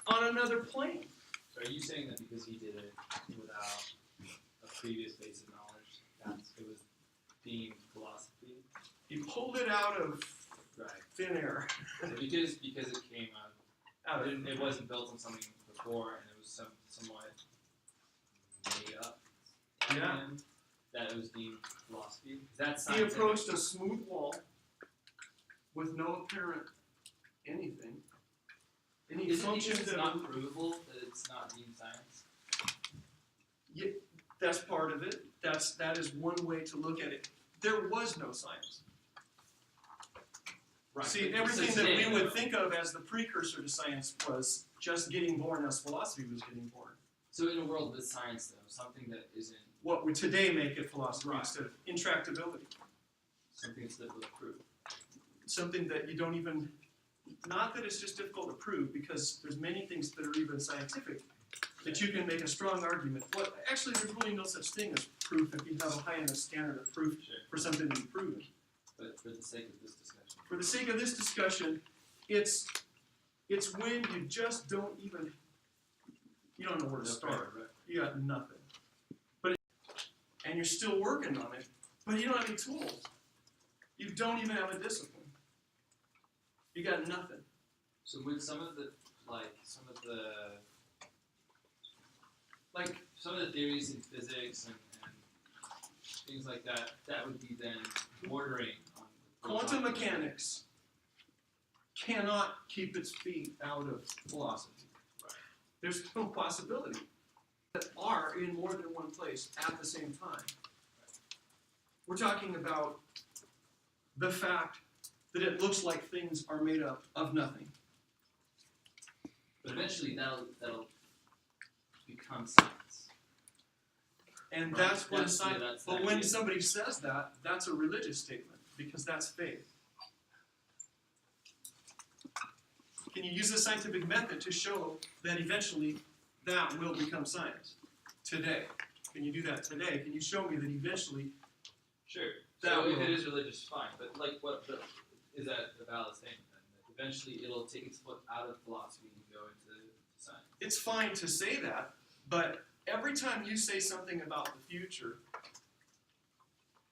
on another plane. So are you saying that because he did it without a previous base of knowledge, it was deemed philosophy? He pulled it out of Right. thin air. So because it came out, Out of it wasn't built on something before, and it was somewhat made up. Yeah. That it was deemed philosophy. That's He scientific. approached a smooth wall with no apparent anything. And he Isn't it functioned because it's at not provable that it's not deemed science? That's part of it. That is one way to look at it. There was no science. Right. See, but- everything so that today, we would though- think of as the precursor to science was just getting born as philosophy was getting born. So in a world with science, though, something that isn't What would today make it philosophy Right. instead of intractability. something that's difficult to prove. Something that you don't even, not that it's just difficult to prove, because there's many things that are even scientific that you can make a strong argument. Well, actually, there's really no such thing as proof if you have a high enough standard of proof Sure. for something to be proven. But for the sake of this discussion. For the sake of this discussion, it's when you just don't even, you don't know where to start. Right. You got nothing. And you're still working on it, but you don't have any tools. You don't even have a discipline. You got nothing. So with some of the theories in physics and things like that, that would be then bordering on Quantum mechanics cannot keep its feet out of philosophy. Right. There's no possibility that are in more than one place at the same time. We're talking about the fact that it looks like things are made up of nothing. But eventually that'll become science. And Right. that's when That's- science. yeah, that's But the when idea. somebody says that, that's a religious statement because that's faith. Can you use the scientific method to show that eventually that will become science? Today. Can you do that today? Can you show me that eventually Sure. That So if will- it is religious, fine. But is that a valid statement then? That eventually it'll take its foot out of philosophy and go into science. it's fine to say that, but every time you say something about the future,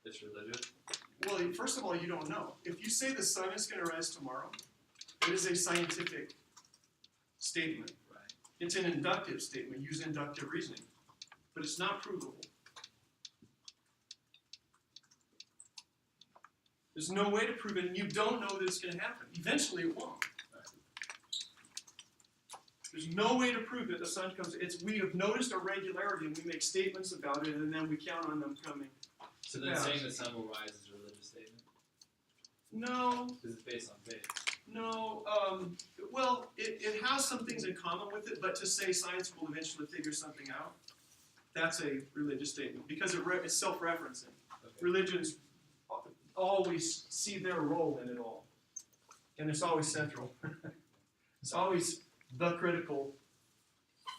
It's religious. well, first of all, you don't know. If you say the sun is going to rise tomorrow, it is a scientific statement. Right. It's an inductive statement. Use inductive reasoning. But it's not provable. There's no way to prove it, and you don't know that it's going to happen. Eventually it won't. There's no way to prove that the sun comes. We have noticed a regularity, and we make statements about it, and then we count on them coming. So then Yeah. saying the sun will rise is a religious statement No, because it's based on faith. no. Well, it has some things in common with it, but to say science will eventually figure something out, that's a religious statement because it's self-referencing. Okay. Religions always see their role in it all, and it's always central. It's always the critical.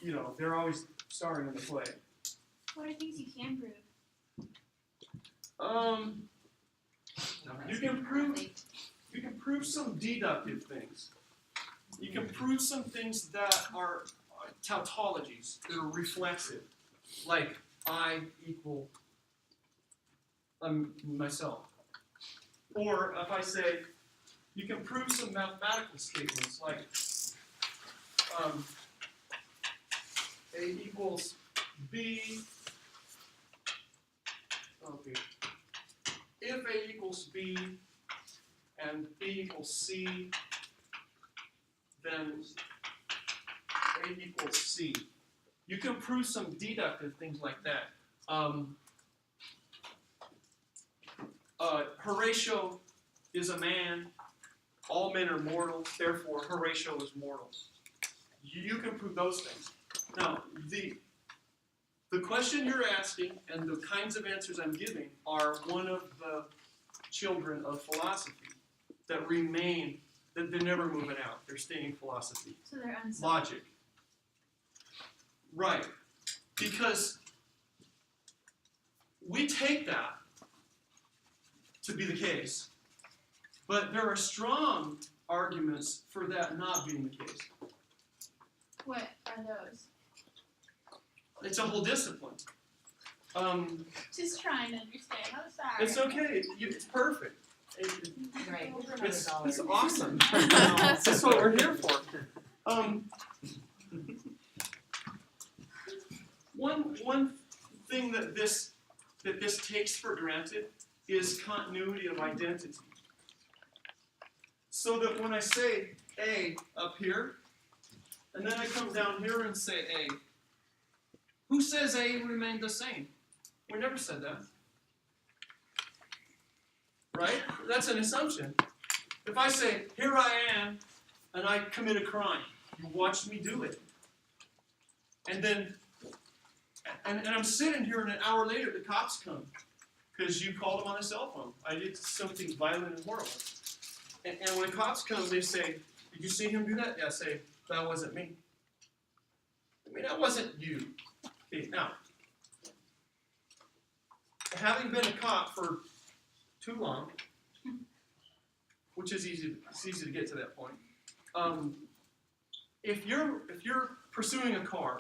They're always starring in the play. What are things you can prove? You can prove some deductive things. You can prove some things that are tautologies, that are reflexive, like I equal myself. Or if I say, you can prove some mathematical statements like A equals B, okay, if A equals B and B equals C, then A equals C. You can prove some deductive things like that. Horatio is a man. All men are mortal. Therefore, Horatio is mortal. You can prove those things. Now, the question you're asking and the kinds of answers I'm giving are one of the children of philosophy that remain, that they're never moving out. They're staying philosophy. So they're unsolved. Logic. Right. Because we take that to be the case, but there are strong arguments for that not being the case. What are those? It's a whole discipline. Just trying to understand. I'm sorry. It's okay. It's perfect. Right. It's awesome. That's what we're here for. One thing that this takes for granted is continuity of identity. So that when I say A up here, and then I come down here and say A, who says A remained the same? We never said that. Right? That's an assumption. If I say, here I am, and I commit a crime, you watched me do it. And then, and I'm sitting here, and an hour later, the cops come, because you called them on a cell phone. I did something violent and horrible. And when cops come, they say, did you see him do that? Yeah, I say, that wasn't me. I mean, that wasn't you. Okay, now, having been a cop for too long, which is easy, it's easy to get to that point. If you're pursuing a car,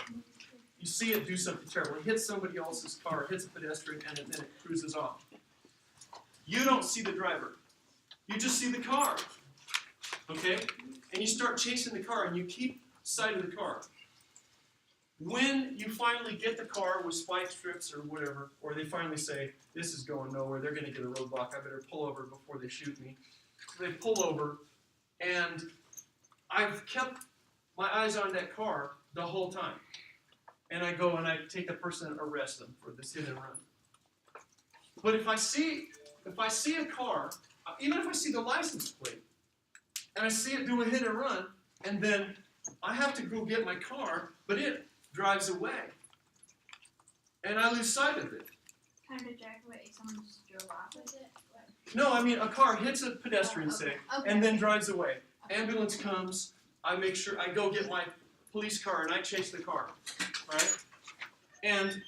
you see it do something terrible. It hits somebody else's car, it hits a pedestrian, and then it cruises off. You don't see the driver. You just see the car. Okay? And you start chasing the car, and you keep sight of the car. When you finally get the car with spike strips or whatever, or they finally say, this is going nowhere, they're going to get a roadblock, I better pull over before they shoot me. So they pull over, and I've kept my eyes on that car the whole time. And I go and I take the person and arrest them for this hit and run. But if I see a car, even if I see the license plate, and I see it do a hit and run, and then I have to go get my car, but it drives away. And I lose sight of it. Kind of ejaculate, someone just drove off with it? What? No, I mean, a car hits a pedestrian, say, Okay. and then drives away. Ambulance comes, I make sure, I go get my police car and I chase the car, right? And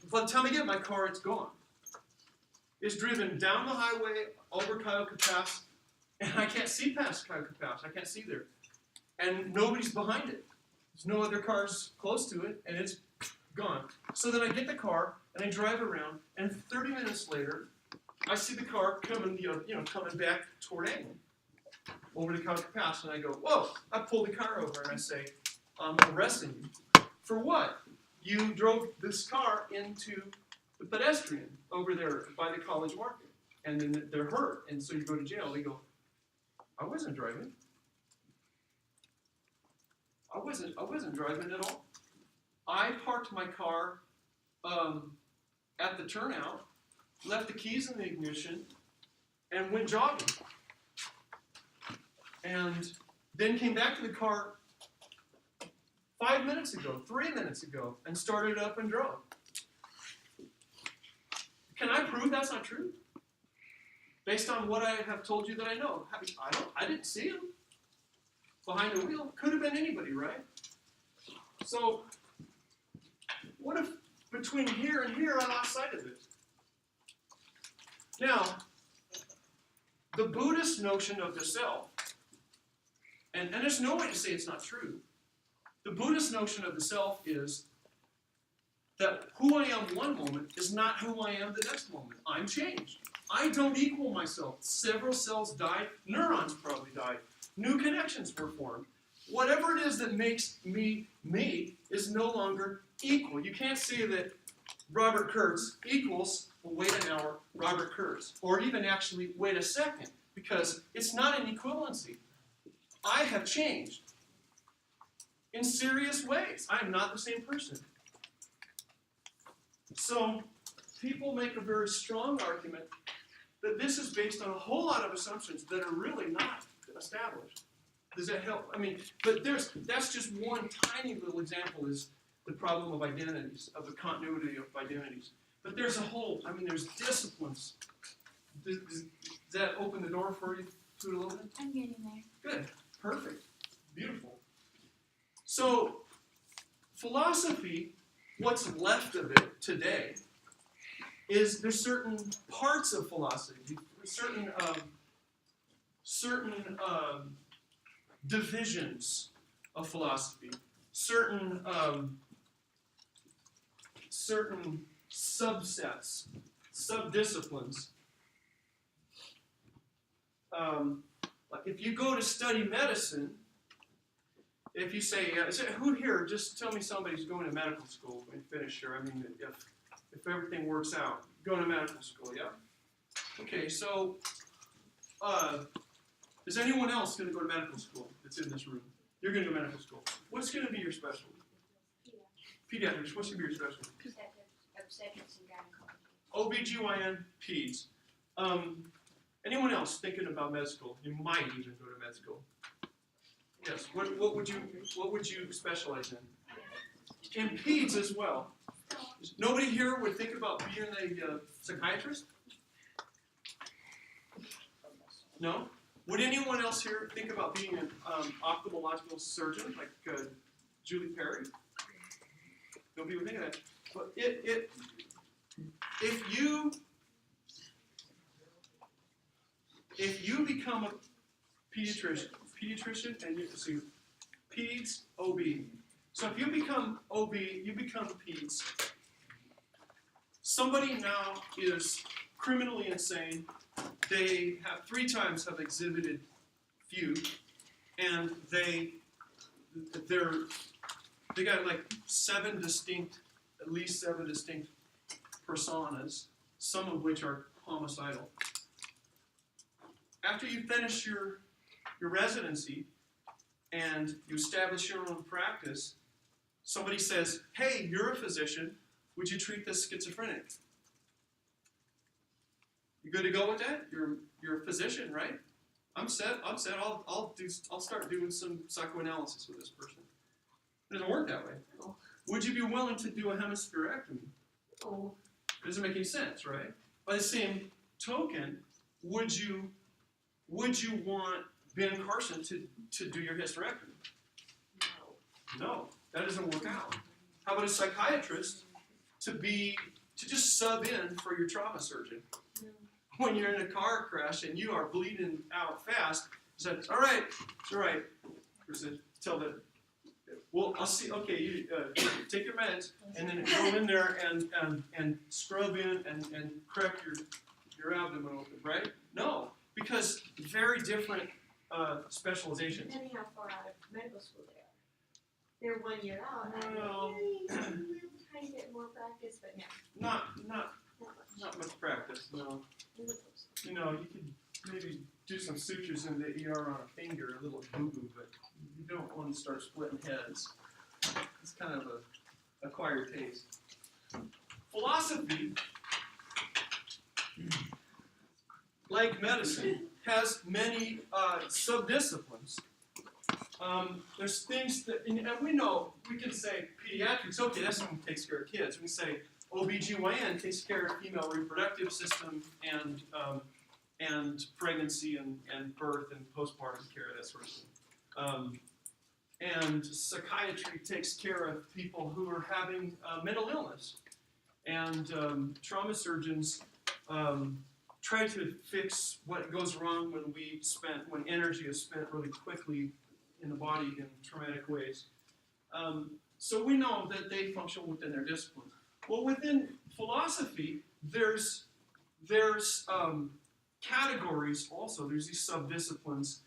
by the time I get my car, it's gone. It's driven down the highway, over Cuyahoga Pass, and I can't see past Cuyahoga Pass. I can't see there. And nobody's behind it. There's no other cars close to it, and it's gone. So then I get the car, and I drive around, and 30 minutes later, I see the car coming, coming back toward England, over to Cuyahoga Pass, and I go, whoa! I pull the car over, and I say, I'm arresting you. For what? You drove this car into the pedestrian over there by the College Market, and then they're hurt, and so you go to jail. They go, I wasn't driving. I wasn't driving at all. I parked my car at the turnout, left the keys in the ignition, and went jogging. And then came back to the car 5 minutes ago, 3 minutes ago, and started up and drove. Can I prove that's not true? Based on what I have told you that I know. I didn't see him behind the wheel. Could have been anybody, right? So, what if between here and here I lost sight of it? Now, the Buddhist notion of the self, and there's no way to say it's not true. The Buddhist notion of the self is that who I am one moment is not who I am the next moment. I'm changed. I don't equal myself. Several cells died. Neurons probably died. New connections were formed. whatever it is that makes me me is no longer equal. You can't say that Robert Kurtz equals, well, wait an hour, Robert Kurtz, or even actually wait a second, because it's not an equivalency. I have changed in serious ways. I am not the same person. So people make a very strong argument that this is based on a whole lot of assumptions that are really not established. Does that help? I mean, but that's just one tiny little example, is the problem of identities, of the continuity of identities. But there's a whole, there's disciplines. Does that open the door for you to a little bit? I'm getting there. Good. Perfect. Beautiful. So, philosophy, what's left of it today, is there's certain parts of philosophy, certain divisions of philosophy, certain subsets, subdisciplines. Like if you go to study medicine, if you say, who here, just tell me somebody's going to medical school when you finish here. If everything works out, going to medical school, yeah? Okay, so is anyone else going to go to medical school that's in this room? You're going to go to medical school. What's going to be your specialty? Pediatrics. What's going to be your specialty? Obstetrics and gynecology. OBGYN, peds. Anyone else thinking about med school? You might even go to med school. Yes. What would you specialize in? In peds as well. Nobody here would think about being a psychiatrist? No? Would anyone else here think about being an ophthalmological surgeon like Julie Perry? Nobody would think of that. But if you become a pediatrician and you see peds, OB. So if you become OB, you become peds. Somebody now is criminally insane. They have 3 times have exhibited fugue, and they got like at least seven distinct personas, some of which are homicidal. After you finish your residency and you establish your own practice, somebody says, hey, you're a physician, would you treat this schizophrenic? You good to go with that? You're a physician, right? I'm set. I'll start doing some psychoanalysis with this person. It doesn't work that way. No. Would you be willing to do a hemispherectomy? Oh, It doesn't make any sense, right? By the same token, would you want Ben Carson to do your hysterectomy? No, that doesn't work out. How about a psychiatrist to just sub in for your trauma surgeon? No. When you're in a car crash and you are bleeding out fast, said, it's all right. Tell the, well, I'll see. Okay, you take your meds and then go in there and scrub in and crack your abdomen open, right? No, because very different specializations. depending how far out of medical school they are. They're 1 year out. Well, Maybe a little tiny bit more practice, but no, not not not much practice. No, much. you could maybe do some sutures in the ER on a finger, a little boo-boo, but you don't want to start splitting heads. It's kind of a acquired taste. Philosophy, like medicine, has many subdisciplines. There's things that, and we know, we can say pediatrics, okay, that's someone who takes care of kids. We can say OBGYN takes care of female reproductive system and pregnancy and birth and postpartum care, that sort of thing. And psychiatry takes care of people who are having mental illness. And trauma surgeons try to fix what goes wrong when energy is spent really quickly in the body in traumatic ways. So we know that they function within their discipline. Well, within philosophy, there's categories also. There's these subdisciplines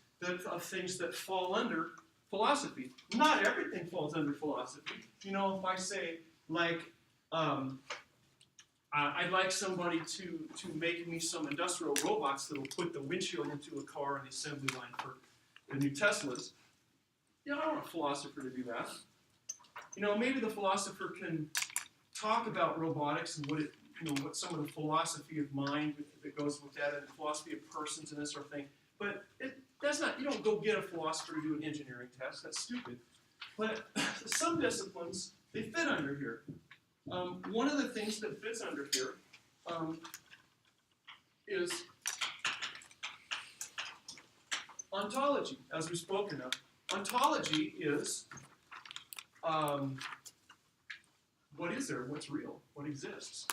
of things that fall under philosophy. Not everything falls under philosophy. You know, if I say, like, I'd like somebody to make me some industrial robots that will put the windshield into a car on the assembly line for the new Teslas. You know, I don't want a philosopher to do that. You know, maybe the philosopher can talk about robotics and what it, you know, what some of the philosophy of mind that goes with that, and the philosophy of persons and this sort of thing. But that's not, you don't go get a philosopher to do an engineering test. That's stupid. But some disciplines, they fit under here. One of the things that fits under here is ontology, as we've spoken of. Ontology is what is there, what's real, what exists,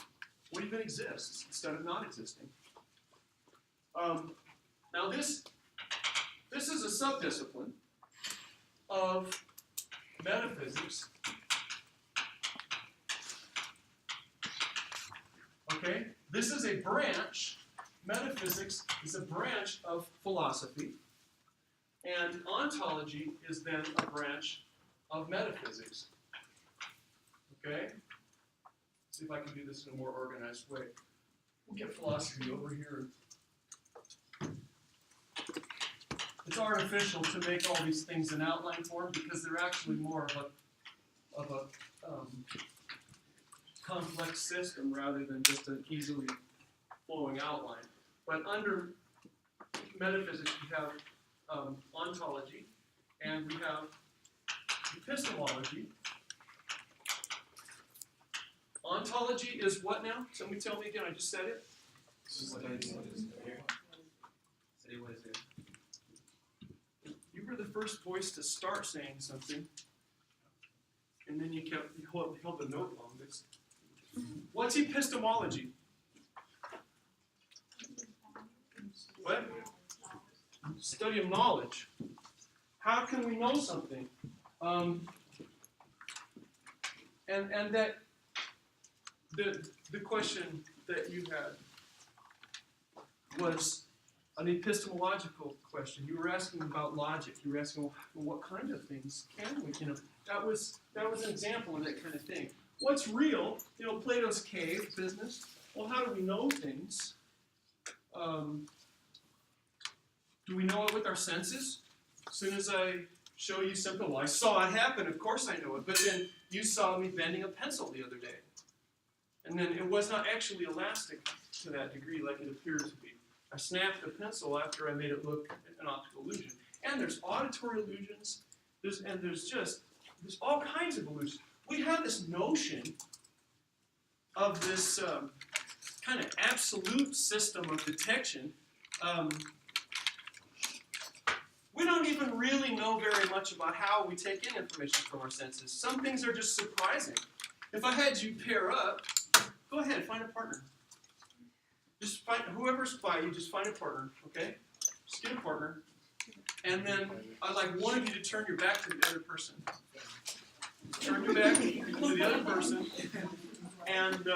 what even exists instead of not existing. Now this is a subdiscipline of metaphysics. Okay, this is a branch. Metaphysics is a branch of philosophy, and ontology is then a branch of metaphysics. Okay? See if I can do this in a more organized way. We'll get philosophy over here. It's artificial to make all these things in outline form because they're actually more of a complex system rather than just an easily flowing outline. But under metaphysics, we have ontology, and we have epistemology. Ontology is what now? Somebody tell me again, I just said it. You were the first voice to start saying something, and then you held the note longest. What's epistemology? What? Study of knowledge. How can we know something? And that the question that you had was an epistemological question. You were asking about logic. You were asking, well, what kind of things can we? You know, that was an example of that kind of thing. What's real? You know, Plato's cave business. Well, how do we know things? Do we know it with our senses? As soon as I show you something, well, I saw it happen, of course I know it. But then you saw me bending a pencil the other day. And then it was not actually elastic to that degree like it appeared to be. I snapped the pencil after I made it look an optical illusion. And there's auditory illusions. There's all kinds of illusions. We have this notion of this kind of absolute system of detection. We don't even really know very much about how we take in information from our senses. Some things are just surprising. If I had you pair up, go ahead, find a partner. Just find, whoever's by you, just find a partner, okay? Just get a partner. And then I'd like one of you to turn your back to the other person. Turn your back to the other person. And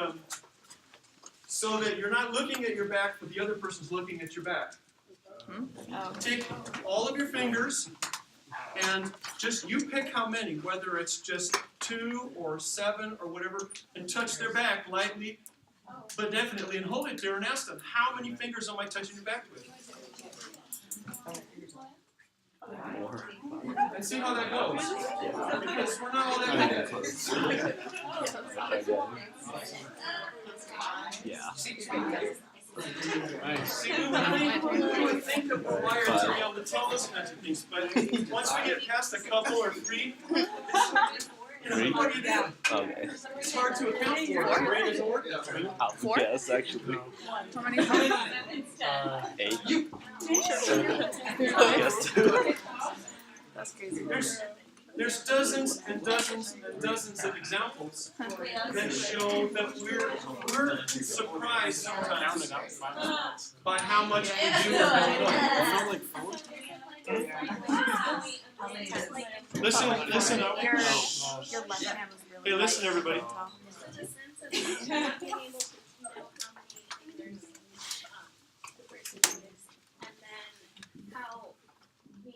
so that you're not looking at your back, but the other person's looking at your back. Take all of your fingers and just you pick how many, whether it's just 2 or 7 or whatever, and touch their back lightly, but definitely, and hold it there and ask them, how many fingers am I touching your back with? And see how that goes. Because we're not all that good. Yeah. See, we would think that we're wired to be able to tell those kinds of things, but once we get past a couple or 3, what do you do? Okay. It's hard to account for. Our brain isn't working out right. Four? Yes, actually. How many? 8. Oh, Yes. That's crazy. There's dozens and dozens and dozens of examples that show that we're surprised sometimes by how much we do or don't know. Listen up. Your left hand was really Hey, listen, light. everybody. So the sense of being able to know how many fingers the person is, and then how we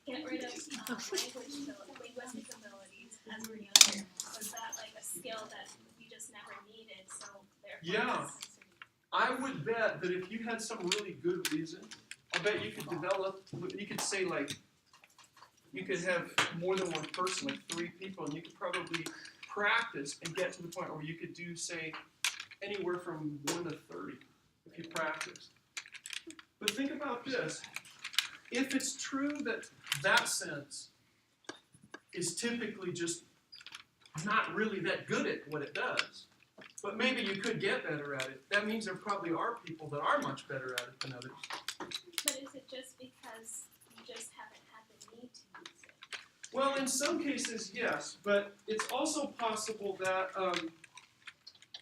get rid of linguistic abilities as we're younger? Was that like a skill that we just never needed, so therefore Yeah. it's sensory? I would bet that if you had some really good reason, I bet you could develop, you could say like, you could have more than one person, like 3 people, and you could probably practice and get to the point where you could do, say, anywhere from 1 to 30 if you practice. But think about this. If it's true that that sense is typically just not really that good at what it does, but maybe you could get better at it, that means there probably are people that are much better at it than others. But is it just because you just haven't had the need to use it? Well, in some cases, yes, but it's also possible that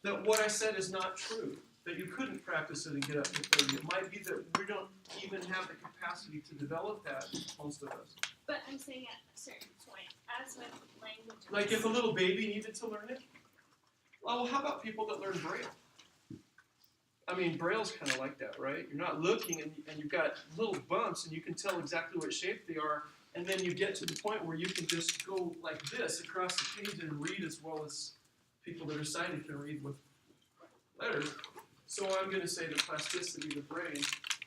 that what I said is not true, that you couldn't practice it and get up to 30. It might be that we don't even have the capacity to develop that, most of us. But I'm saying at a certain point, as with languages. Like if a little baby needed to learn it? Well, how about people that learn Braille? I mean, Braille's kind of like that, right? You're not looking and you've got little bumps and you can tell exactly what shape they are, and then you get to the point where you can just go like this across the page and read as well as people that are sighted can read with letters. So I'm going to say the plasticity of the brain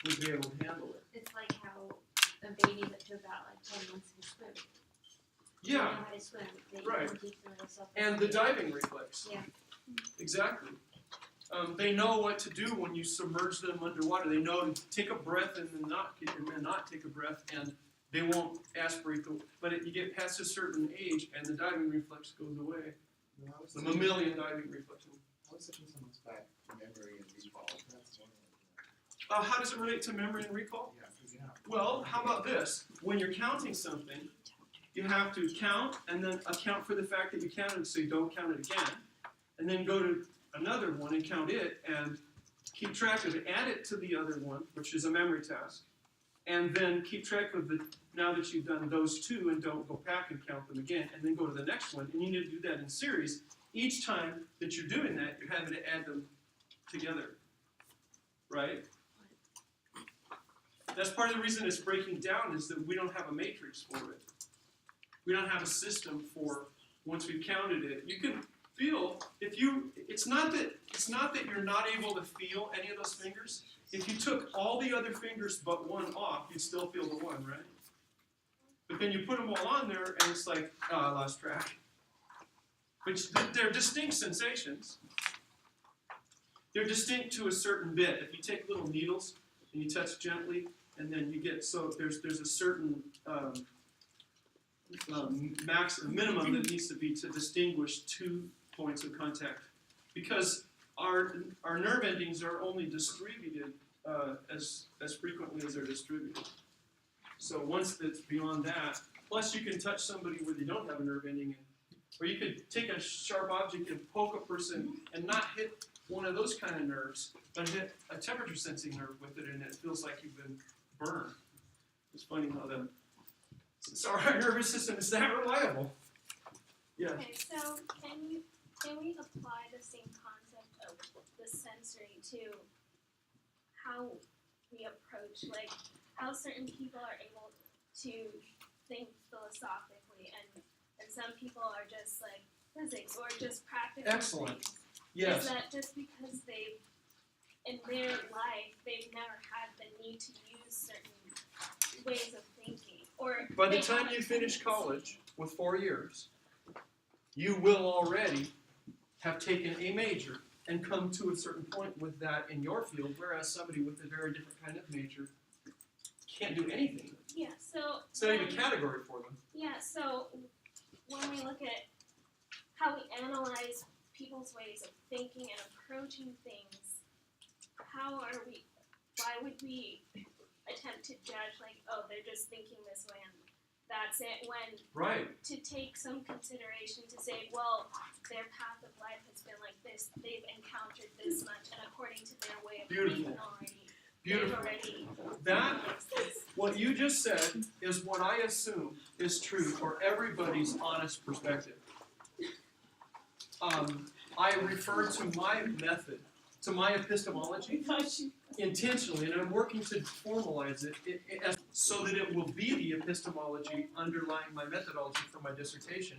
would be able to handle it. It's like how a baby that took out like 10 months to swim. They know Yeah, how to swim. They right. can teach them themselves. and the diving reflex. Yeah. Exactly. They know what to do when you submerge them underwater. They know to take a breath and then not take a breath, and they won't aspirate. But you get past a certain age, and the diving reflex goes away. The mammalian diving reflex. I was thinking someone's back to memory and recall. That's one of How does it relate to memory and recall? yeah, because Well, how about this? When you're counting something, you have to count and then account for the fact that you counted, so you don't count it again. And then go to another one and count it and keep track of it. Add it to the other one, which is a memory task. And then keep track of now that you've done those 2 and don't go back and count them again. And then go to the next one. And you need to do that in series. Each time that you're doing that, you're having to add them together. Right? That's part of the reason it's breaking down is that we don't have a matrix for it. We don't have a system for once we've counted it. You can feel it's not that you're not able to feel any of those fingers. If you took all the other fingers but one off, you'd still feel the one, right? But then you put them all on there and it's like, oh, I lost track. But they're distinct sensations. They're distinct to a certain bit. If you take little needles and you touch gently, and then you get, so there's a certain minimum that needs to be to distinguish 2 points of contact, because our nerve endings are only distributed as frequently as they're distributed. So once that's beyond that, plus you can touch somebody where they don't have a nerve ending, or you could take a sharp object and poke a person and not hit one of those kind of nerves, but hit a temperature sensing nerve with it, and it feels like you've been burned. It's funny how our nervous system is that reliable. Yeah. Okay, so can we apply the same concept of the sensory to how we approach, like how certain people are able to think philosophically and some people are just like physics or just practical Excellent. things? Yes. Is that just because in their life they've never had the need to use certain ways of thinking, or By the they time have a you finish tendency- college with 4 years, you will already have taken a major and come to a certain point with that in your field, whereas somebody with a very different kind of major can't do anything. Yeah, so It's not even a category for them. yeah, so when we look at how we analyze people's ways of thinking and approaching things, why would we attempt to judge like, oh, they're just thinking this way and that's it, when Right. to take some consideration to say, well, their path of life has been like this, they've encountered this much, and according to their way of Beautiful. thinking already, Beautiful. they've already That, what you just said is what I assume is true for everybody's honest perspective. I refer to my method, to my epistemology, intentionally, and I'm working to formalize it as so that it will be the epistemology underlying my methodology for my dissertation.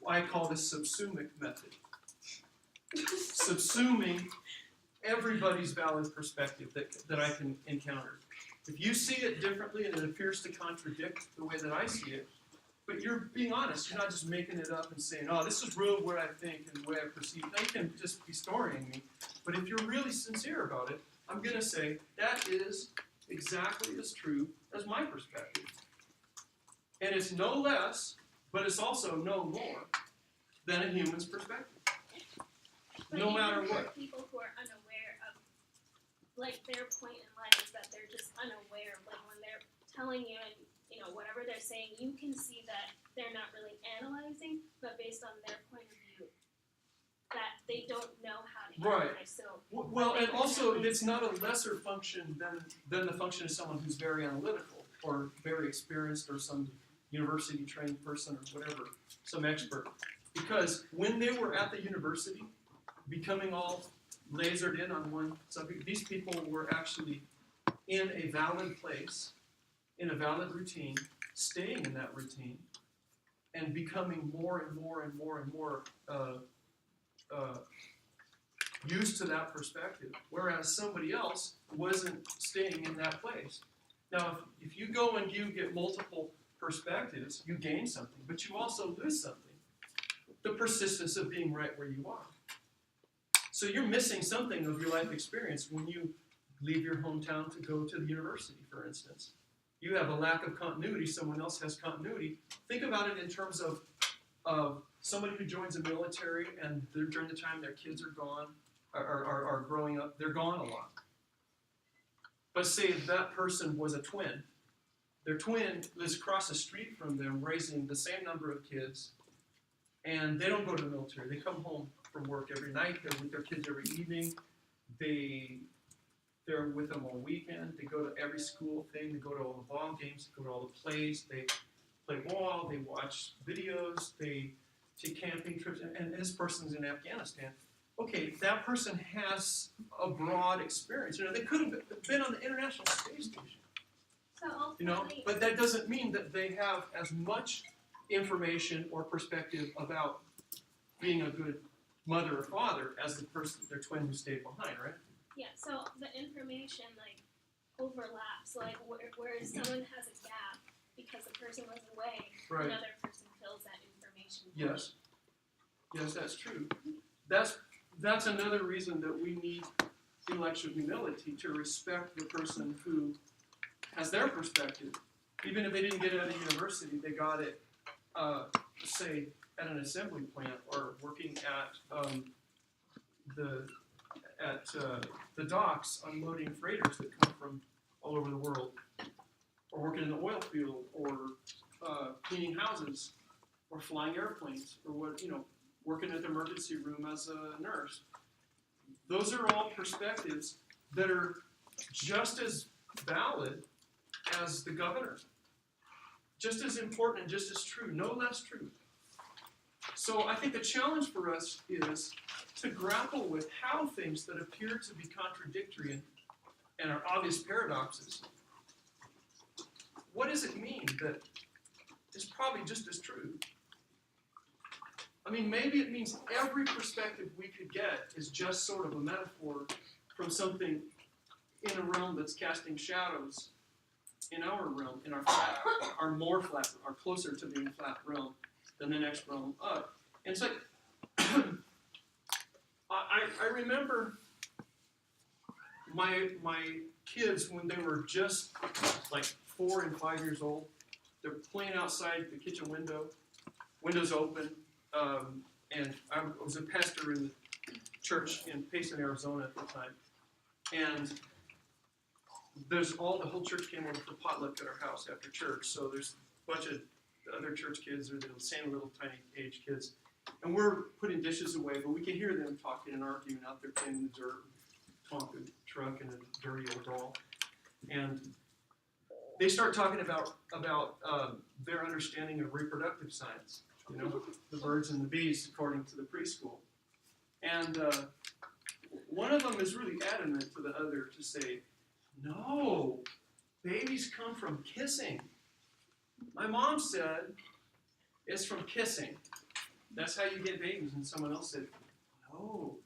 I call this subsumic method. Subsuming everybody's valid perspective that I can encounter. If you see it differently and it appears to contradict the way that I see it, but you're being honest, you're not just making it up and saying, oh, this is really what I think and the way I perceive it. You can just be storying me. But if you're really sincere about it, I'm going to say that is exactly as true as my perspective. And it's no less, but it's also no more than a human's perspective. But No even matter for what. people who are unaware of, like, their point in life is that they're just unaware of, like, when they're telling you and, you know, whatever they're saying, you can see that they're not really analyzing, but based on their point of view, that they don't know how to Right. analyze. So, Well, and also, it's not a lesser function than the function of someone who's very analytical or very experienced or some university-trained person or whatever, some expert. Because when they were at the university, becoming all lasered in on one subject, these people were actually in a valid place, in a valid routine, staying in that routine, and becoming more and more and more and more used to that perspective, whereas somebody else wasn't staying in that place. Now, if you go and you get multiple perspectives, you gain something, but you also lose something. The persistence of being right where you are. So you're missing something of your life experience when you leave your hometown to go to the university, for instance. You have a lack of continuity, someone else has continuity. Think about it in terms of somebody who joins the military and during the time their kids are gone, are growing up, they're gone a lot. But say that person was a twin. Their twin lives across the street from them, raising the same number of kids, and they don't go to the military. They come home from work every night. They're with their kids every evening. They're with them all weekend. They go to every school thing. They go to all the ball games. They go to all the plays. They play ball. They watch videos. They take camping trips. And this person's in Afghanistan. Okay, that person has a broad experience. You know, they could have been on the International Space Station. so You know, ultimately, but that doesn't mean that they have as much information or perspective about being a good mother or father as the person, their twin who stayed behind, right? yeah, so the information, like, overlaps. Like, where someone has a gap because the person was away, Right. another person fills that information. Yes. Yes, that's true. That's another reason that we need intellectual humility, to respect the person who has their perspective. Even if they didn't get it at a university, they got it, say, at an assembly plant or working at the docks unloading freighters that come from all over the world, or working in the oil field, or cleaning houses, or flying airplanes, or working at the emergency room as a nurse. Those are all perspectives that are just as valid as the governor. Just as important and just as true, no less true. So I think the challenge for us is to grapple with how things that appear to be contradictory and are obvious paradoxes, what does it mean that is probably just as true? I mean, maybe it means every perspective we could get is just sort of a metaphor from something in a realm that's casting shadows in our realm, in our flat, our more flat, our closer to being flat realm than the next realm up. And it's like, I remember my kids when they were just like 4 and 5 years old. They're playing outside the kitchen window, windows open, and I was a pastor in the church in Payson, Arizona at the time. And the whole church came over for potluck at our house after church. So there's a bunch of other church kids, or the same little tiny age kids. And we're putting dishes away, but we can hear them talking and arguing out there playing in the dirt, Tonka truck and a dirty old doll. And they start talking about their understanding of reproductive science, you know, the birds and the bees according to the preschool. And one of them is really adamant to the other to say, no, babies come from kissing. My mom said it's from kissing. That's how you get babies. And someone else said, no,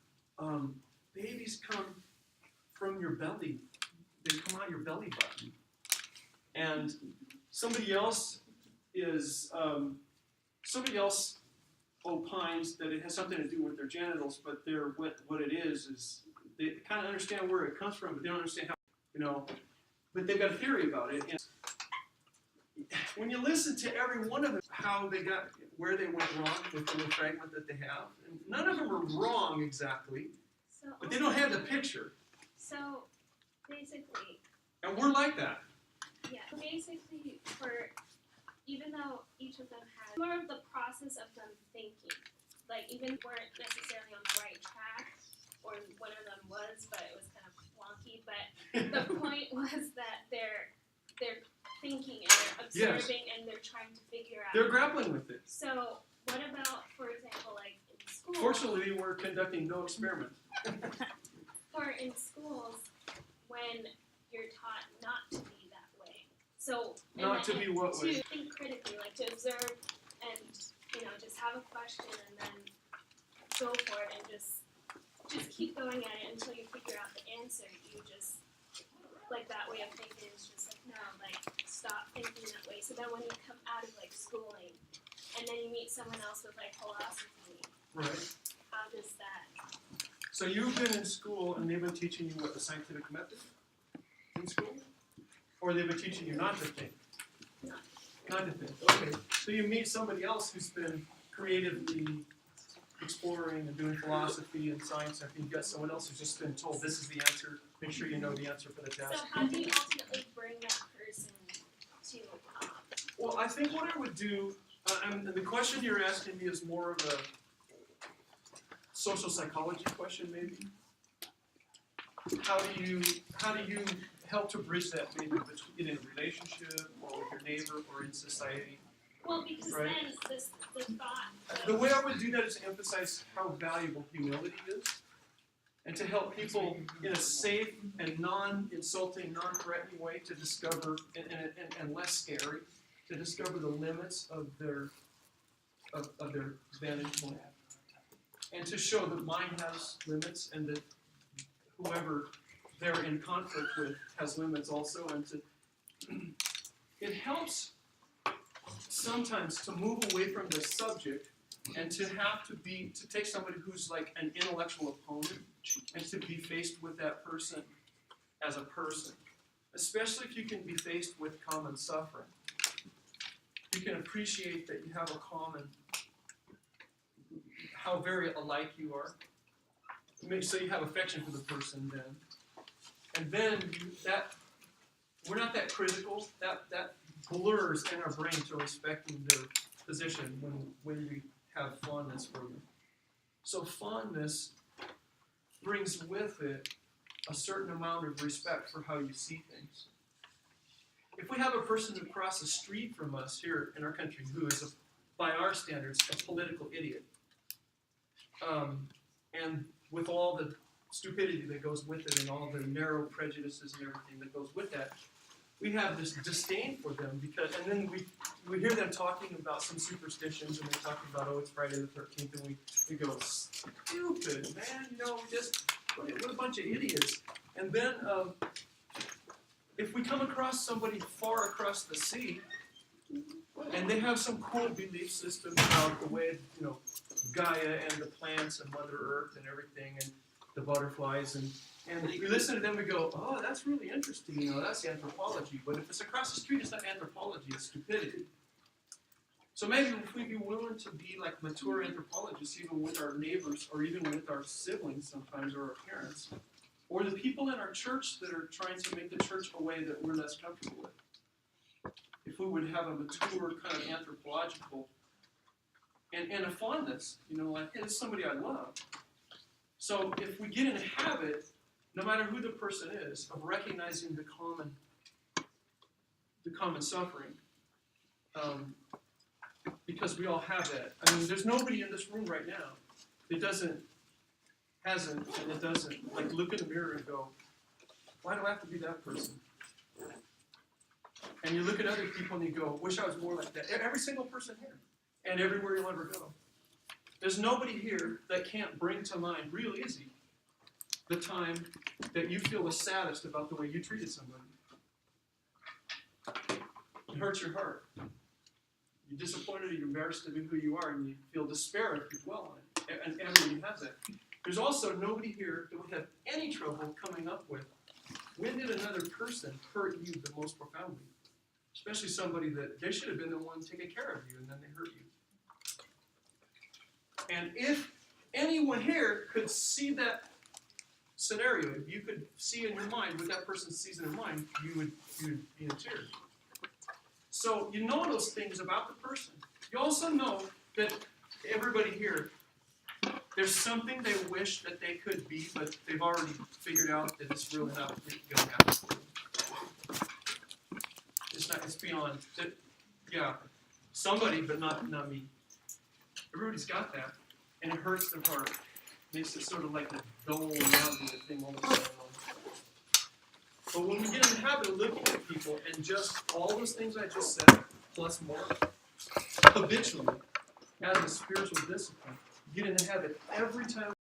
babies come from your belly. They come out your belly button. And somebody else opines that it has something to do with their genitals, but what it is they kind of understand where it comes from, but they don't understand how, but they've got a theory about it. And when you listen to every one of them, where they went wrong with the fragment that they have, and none of them are wrong exactly, So but they don't have the picture. So basically, And we're like that. yeah, basically even though each of them had more of the process of them thinking, like even weren't necessarily on the right track, or one of them was, but it was kind of wonky. But the point was that they're thinking and they're observing and they're trying to figure out. They're grappling with it. So what about, for example, like in school? Fortunately, we're conducting no experiment. Or in schools, when you're taught not to be that way. So Not to be what to way? think critically, like to observe and just have a question and then go for it and just keep going at it until you figure out the answer. You just like that way of thinking is just like no, like stop thinking that way. So then when you come out of like schooling and then you meet someone else with like philosophy, Right. how does that? So you've been in school and they've been teaching you what the scientific method in school? Or they've been teaching you not to think? Not to think. Okay. So you meet somebody else who's been creatively exploring and doing philosophy and science. I think you've got someone else who's just been told this is the answer. Make sure you know the answer for the So test. how do you ultimately bring that person to? Well, I think what I would do, and the question you're asking me is more of a social psychology question, maybe. How do you help to bridge that maybe in a relationship or with your neighbor or in society? Well, because Right. then the thought. The way I would do that is to emphasize how valuable humility is, and to help people in a safe and non-insulting, non-threatening way to discover, and less scary, to discover the limits of their vantage point, and to show that mine has limits, and that whoever they're in conflict with has limits also, and it helps sometimes to move away from the subject and to take somebody who's like an intellectual opponent and to be faced with that person as a person, especially if you can be faced with common suffering. You can appreciate that you have a common, how very alike you are. So you have affection for the person then. And then we're not that critical. That blurs in our brain to respecting their position when we have fondness for them. So fondness brings with it a certain amount of respect for how you see things. If we have a person across the street from us here in our country who is, by our standards, a political idiot, and with all the stupidity that goes with it and all the narrow prejudices and everything that goes with that, we have this disdain for them and then we hear them talking about some superstitions and they talk about, it's Friday the 13th, and we go, stupid, man, what a bunch of idiots. And then if we come across somebody far across the sea and they have some cool belief system about the way, Gaia and the plants and Mother Earth and everything and the butterflies and we listen to them, we go, oh, that's really interesting, that's anthropology. But if it's across the street, it's not anthropology, it's stupidity. So maybe if we'd be willing to be like mature anthropologists, even with our neighbors or even with our siblings sometimes or our parents, or the people in our church that are trying to make the church a way that we're less comfortable with. If we would have a mature kind of anthropological and a fondness, like, hey, this is somebody I love. So if we get in a habit, no matter who the person is, of recognizing the common suffering, because we all have that. I mean, there's nobody in this room right now that hasn't like look in the mirror and go, why do I have to be that person? And you look at other people and you go, wish I was more like that. Every single person here, and everywhere you'll ever go. There's nobody here that can't bring to mind real easy the time that you feel the saddest about the way you treated somebody. It hurts your heart. You're disappointed or you're embarrassed to be who you are, and you feel despair if you dwell on it. And everybody has that. There's also nobody here that would have any trouble coming up with, when did another person hurt you the most profoundly? Especially somebody that they should have been the one taking care of you, and then they hurt you. And if anyone here could see that scenario, if you could see in your mind what that person sees in their mind, you would be in tears. So you know those things about the person. You also know that everybody here, there's something they wish that they could be, but they've already figured out that it's really not going to happen. It's beyond that. Yeah, somebody, but not me. Everybody's got that, and it hurts their heart. Makes it sort of like a dull, nausea thing all the time. But when we get in the habit of looking at people and just all those things I just said, plus more, habitually, as a spiritual discipline, you get in the habit every time